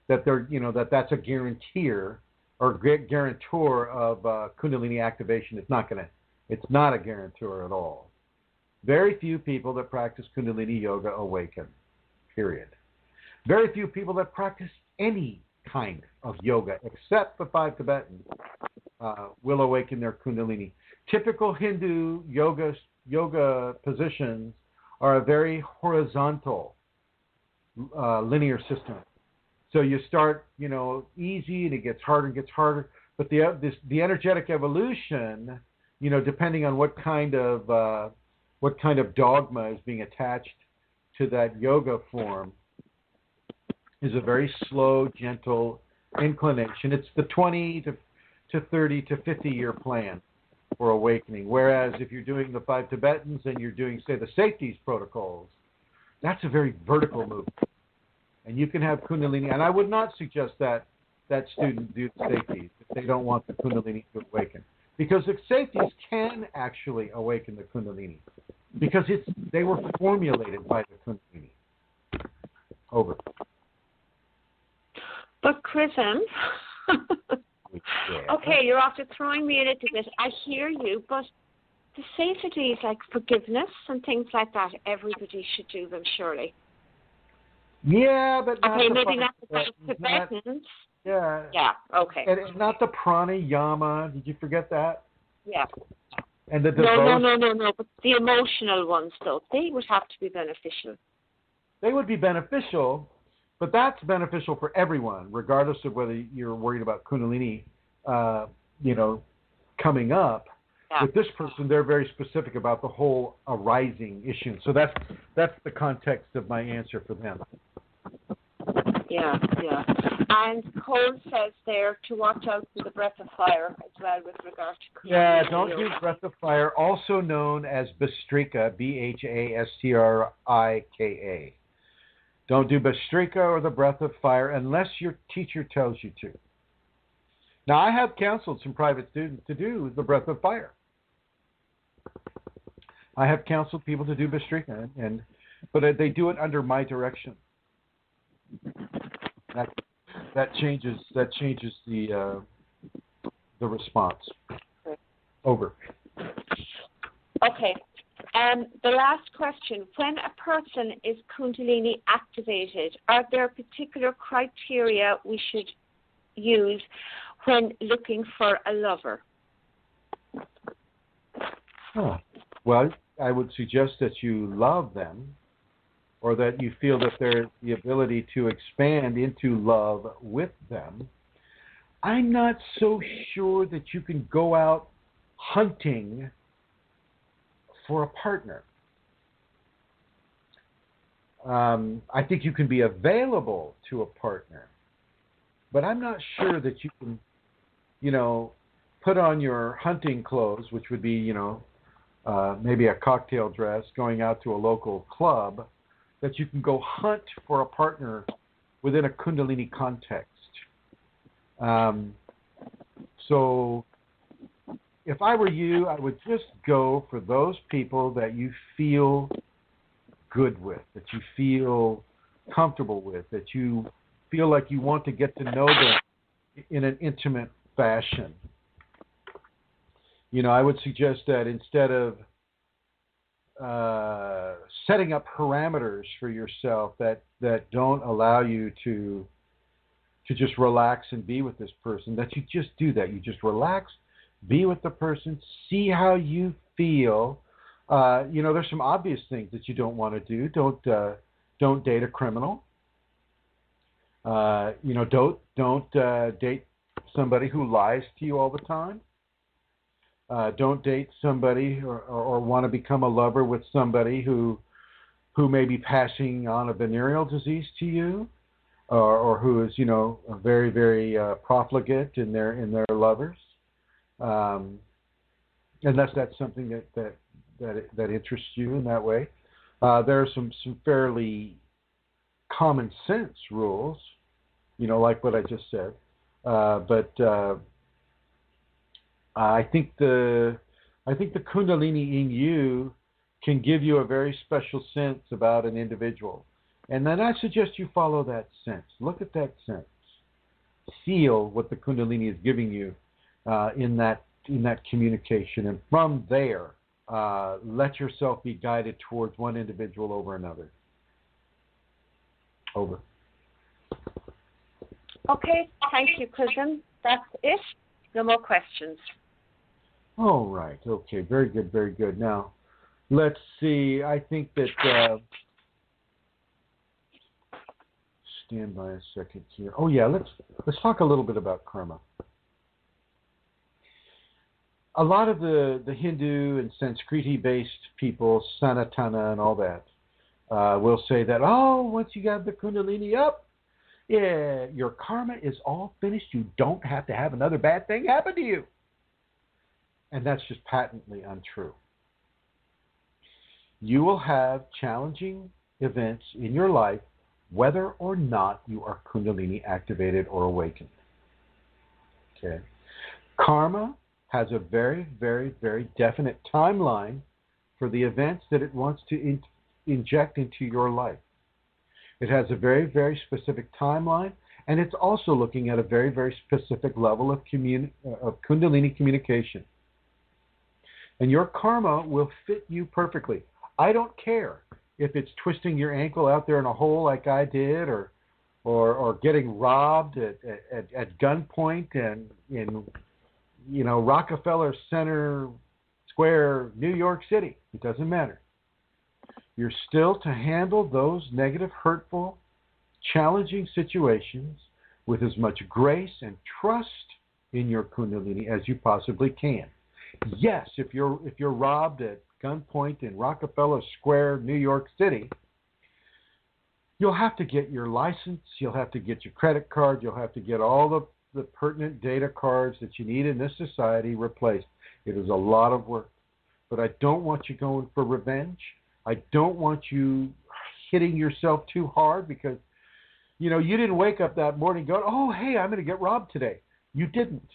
that they're, that's a guarantor of Kundalini activation. It's not a guarantor at all. Very few people that practice Kundalini yoga awaken, period. Very few people that practice any kind of yoga, except the 5 Tibetans, will awaken their Kundalini. Typical Hindu yoga positions are a very horizontal linear system. So you start, easy, and it gets harder and gets harder. But the energetic evolution, depending on what kind of dogma is being attached to that yoga form, is a very slow, gentle inclination. It's the 20 to 30 to 50-year plan for awakening. Whereas if you're doing the 5 Tibetans and you're doing, say, the safeties protocols, that's a very vertical movement. And you can have Kundalini. And I would not suggest that student do the safeties if they don't want the Kundalini to awaken. Because the safeties can actually awaken the Kundalini. Because they were formulated by the Kundalini. Over. But Chrism, Yeah. okay, you're after throwing me a little bit. I hear you, but the safeties like forgiveness and things like that, everybody should do them, surely. Yeah, but not okay, the maybe not the Tibetans. Yeah. Yeah. Okay. And not the pranayama. Did you forget that? Yeah. And the No. But the emotional ones, though, they would have to be beneficial. They would be beneficial, but that's beneficial for everyone, regardless of whether you're worried about Kunalini, coming up. Yeah. With this person, they're very specific about the whole arising issue. So that's the context of my answer for them. Yeah. And Cole says there to watch out for the breath of fire as well with regard to Kunalini. Yeah, don't do breath of fire, also known as Bastrika, Bhastrika. Don't do Bastrika or the breath of fire unless your teacher tells you to. Now, I have counseled some private students to do the breath of fire. I have counseled people to do Bastrika, but they do it under my direction. That changes the response. Over. Okay. The last question: when a person is Kundalini activated, are there particular criteria we should use when looking for a lover? Well, I would suggest that you love them, or that you feel that there's the ability to expand into love with them. I'm not so sure that you can go out hunting for a partner. I think you can be available to a partner, but I'm not sure that you can, put on your hunting clothes, which would be, maybe a cocktail dress, going out to a local club, that you can go hunt for a partner within a Kundalini context. So if I were you, I would just go for those people that you feel good with, that you feel comfortable with, that you feel like you want to get to know them in an intimate fashion. I would suggest that instead of setting up parameters for yourself that don't allow you to just relax and be with this person, that you just do that. You just relax, be with the person, see how you feel. There's some obvious things that you don't want to do. Don't date a criminal. Don't date somebody who lies to you all the time. Don't date somebody or want to become a lover with somebody who may be passing on a venereal disease to you, or who is very, very profligate in their lovers, unless that's something that interests you in that way. There are some fairly common sense rules, like what I just said, but. I think the Kundalini in you can give you a very special sense about an individual, and then I suggest you follow that sense. Look at that sense. Feel what the Kundalini is giving you in that communication, and from there, let yourself be guided towards one individual over another. Over. Okay, thank you, Chrism. That's it. No more questions. All right. Okay. Very good. Very good. Now, let's see. I think that stand by a second here. Oh yeah, let's talk a little bit about karma. A lot of the Hindu and Sanskriti-based people, Sanatana and all that, will say that, oh, once you got the Kundalini up, yeah, your karma is all finished. You don't have to have another bad thing happen to you. And that's just patently untrue. You will have challenging events in your life whether or not you are Kundalini activated or awakened. Okay. Karma has a very, very, very definite timeline for the events that it wants to inject into your life. It has a very, very specific timeline, and it's also looking at a very, very specific level of Kundalini communication. And your karma will fit you perfectly. I don't care if it's twisting your ankle out there in a hole like I did, or getting robbed at gunpoint and in Rockefeller Center Square, New York City. It doesn't matter. You're still to handle those negative, hurtful, challenging situations with as much grace and trust in your Kundalini as you possibly can. Yes, if you're robbed at gunpoint in Rockefeller Square, New York City, you'll have to get your license, you'll have to get your credit card, you'll have to get all the pertinent data cards that you need in this society replaced. It is a lot of work. But I don't want you going for revenge. I don't want you hitting yourself too hard because, you didn't wake up that morning going, oh, hey, I'm going to get robbed today. You didn't.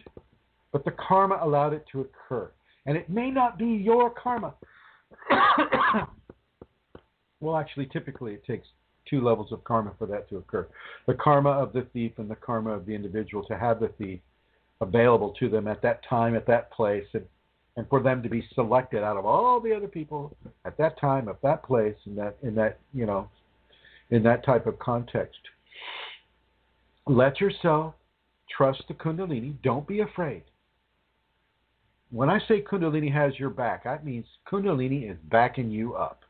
But the karma allowed it to occur. And it may not be your karma. Well, actually, typically it takes 2 levels of karma for that to occur. The karma of the thief and the karma of the individual to have the thief available to them at that time, at that place, and for them to be selected out of all the other people at that time, at that place, in that type of context. Let yourself trust the Kundalini. Don't be afraid. When I say Kundalini has your back, that means Kundalini is backing you up.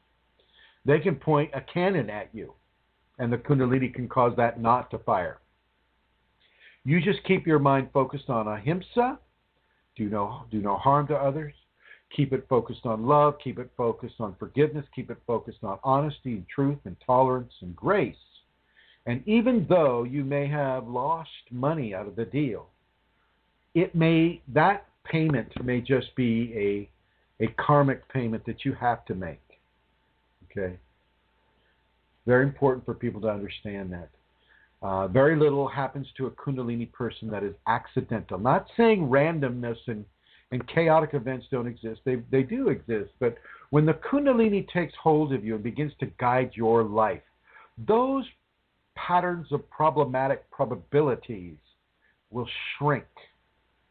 They can point a cannon at you, and the Kundalini can cause that not to fire. You just keep your mind focused on ahimsa. Do no harm to others. Keep it focused on love. Keep it focused on forgiveness. Keep it focused on honesty and truth and tolerance and grace. And even though you may have lost money out of the deal, that payment may just be a karmic payment that you have to make. Okay? Very important for people to understand that. Very little happens to a Kundalini person that is accidental. Not saying randomness and chaotic events don't exist. They do exist. But when the Kundalini takes hold of you and begins to guide your life, those patterns of problematic probabilities will shrink.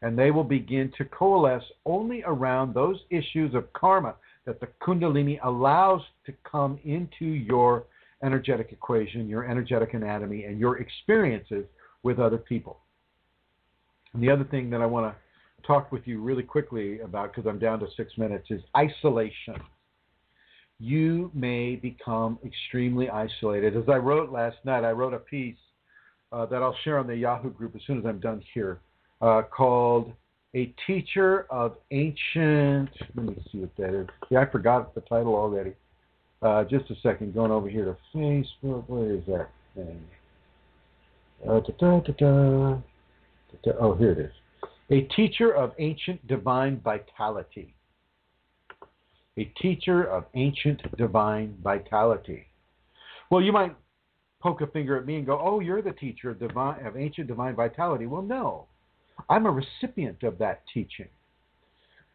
And they will begin to coalesce only around those issues of karma that the Kundalini allows to come into your energetic equation, your energetic anatomy, and your experiences with other people. And the other thing that I want to talk with you really quickly about, because I'm down to 6 minutes, is isolation. You may become extremely isolated. As I wrote last night, I wrote a piece that I'll share on the Yahoo group as soon as I'm done here, called A Teacher of Ancient... Let me see what that is. Yeah, I forgot the title already. Just a second, going over here to Facebook. Where is that thing? Oh, here it is. A Teacher of Ancient Divine Vitality. A Teacher of Ancient Divine Vitality. Well, you might poke a finger at me and go, oh, you're the teacher of Ancient Divine Vitality. Well, no. I'm a recipient of that teaching.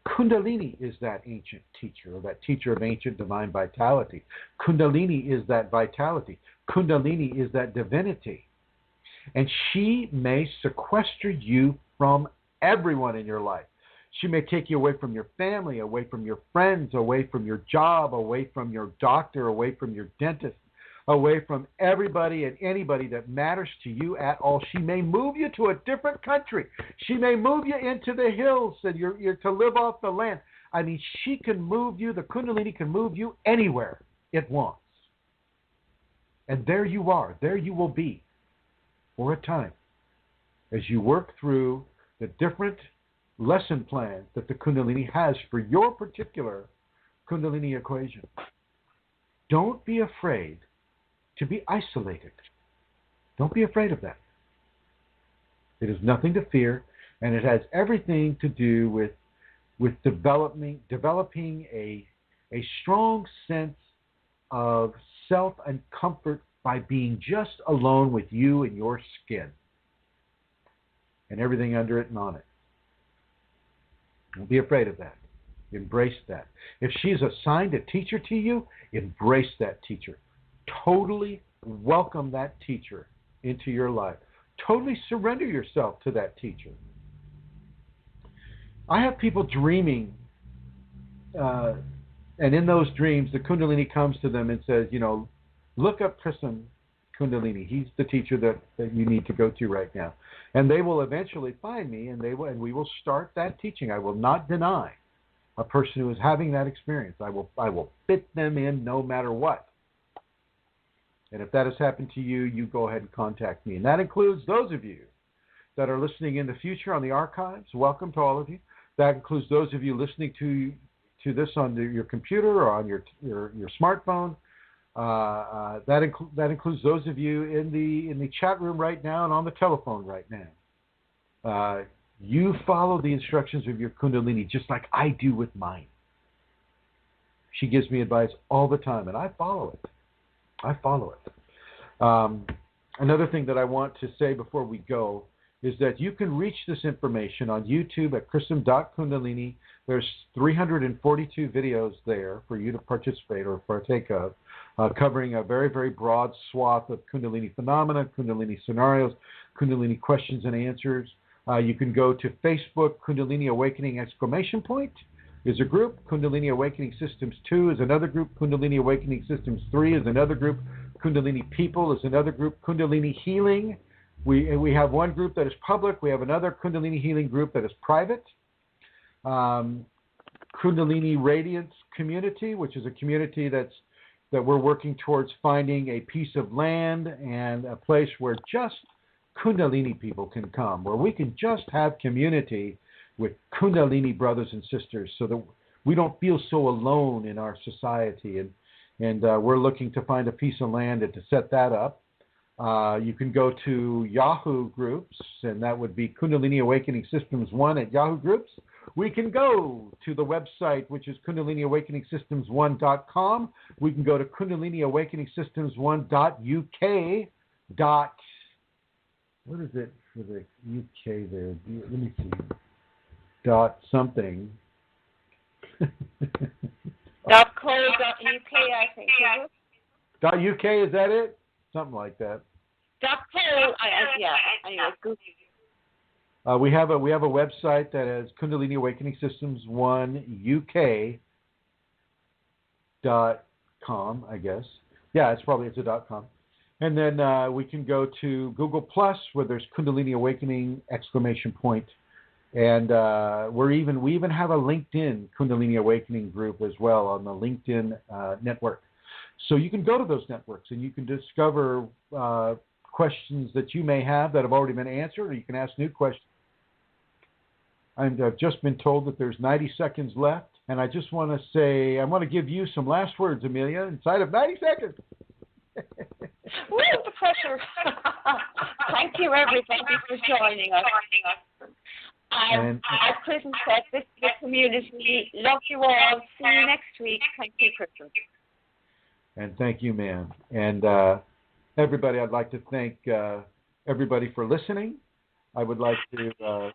Kundalini is that ancient teacher, or that teacher of ancient divine vitality. Kundalini is that vitality. Kundalini is that divinity. And she may sequester you from everyone in your life. She may take you away from your family, away from your friends, away from your job, away from your doctor, away from your dentist, away from everybody and anybody that matters to you at all. She may move you to a different country. She may move you into the hills and you're to live off the land. I mean, she can move you, the Kundalini can move you anywhere it wants. And there you are. There you will be. for a time as you work through the different lesson plans that the Kundalini has for your particular Kundalini equation. Don't be afraid to be isolated. Don't be afraid of that. It is nothing to fear, and it has everything to do with developing a strong sense of self and comfort by being just alone with you and your skin and everything under it and on it. Don't be afraid of that. Embrace that. If she's assigned a teacher to you, embrace that teacher. Totally welcome that teacher into your life. Totally surrender yourself to that teacher. I have people dreaming, and in those dreams, the Kundalini comes to them and says, look up Chrism Kundalini. He's the teacher that you need to go to right now. And they will eventually find me, and we will start that teaching. I will not deny a person who is having that experience. I will fit them in no matter what. And if that has happened to you, you go ahead and contact me. And that includes those of you that are listening in the future on the archives. Welcome to all of you. That includes those of you listening to this on your computer or on your smartphone. That includes those of you in the chat room right now and on the telephone right now. You follow the instructions of your Kundalini just like I do with mine. She gives me advice all the time, and I follow it. Another thing that I want to say before we go is that you can reach this information on YouTube at chrism.kundalini. There's 342 videos there for you to participate or partake of, covering a very, very broad swath of Kundalini phenomena, Kundalini scenarios, Kundalini questions and answers. You can go to Facebook, Kundalini Awakening ! Is a group. Kundalini Awakening Systems 2 is another group. Kundalini Awakening Systems 3 is another group. Kundalini People is another group. Kundalini Healing. We have one group that is public. We have another Kundalini Healing group that is private. Kundalini Radiance Community, which is a community that we're working towards finding a piece of land and a place where just Kundalini people can come, where we can just have community with Kundalini brothers and sisters so that we don't feel so alone in our society. And we're looking to find a piece of land and to set that up. You can go to Yahoo groups, and that would be Kundalini Awakening Systems 1 at Yahoo groups. We can go to the website, which is KundaliniAwakeningSystems1.com. We can go to KundaliniAwakeningSystems1.uk. What is it for the UK there? Let me see. Dot something. .co.uk, I think. Is it? .uk, is that it? Something like that. .co, yeah. Anyway, Google. We have a website that has Kundalini Awakening Systems 1 UK.com, I guess. Yeah, it's a .com. And then we can go to Google Plus, where there's Kundalini Awakening ! And we even have a LinkedIn Kundalini Awakening group as well on the LinkedIn network. So you can go to those networks and you can discover questions that you may have that have already been answered, or you can ask new questions. I've just been told that there's 90 seconds left, and I just want to say, I want to give you some last words, Amelia, inside of 90 seconds. Woo, the pressure. Thank you, everybody, for joining us. As Chrism said, this is the community. Love you all. See you next week. Thank you, Chrism. And thank you, ma'am. And everybody, I'd like to thank everybody for listening. I would like to,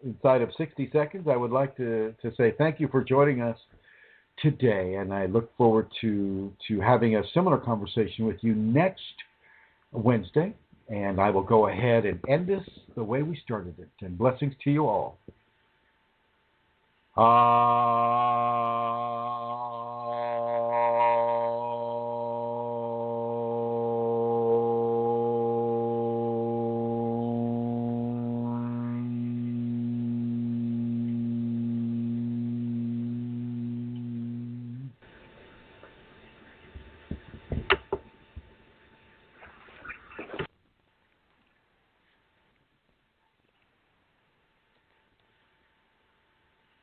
inside of 60 seconds, I would like to say thank you for joining us today. And I look forward to having a similar conversation with you next Wednesday. And I will go ahead and end this the way we started it. And blessings to you all.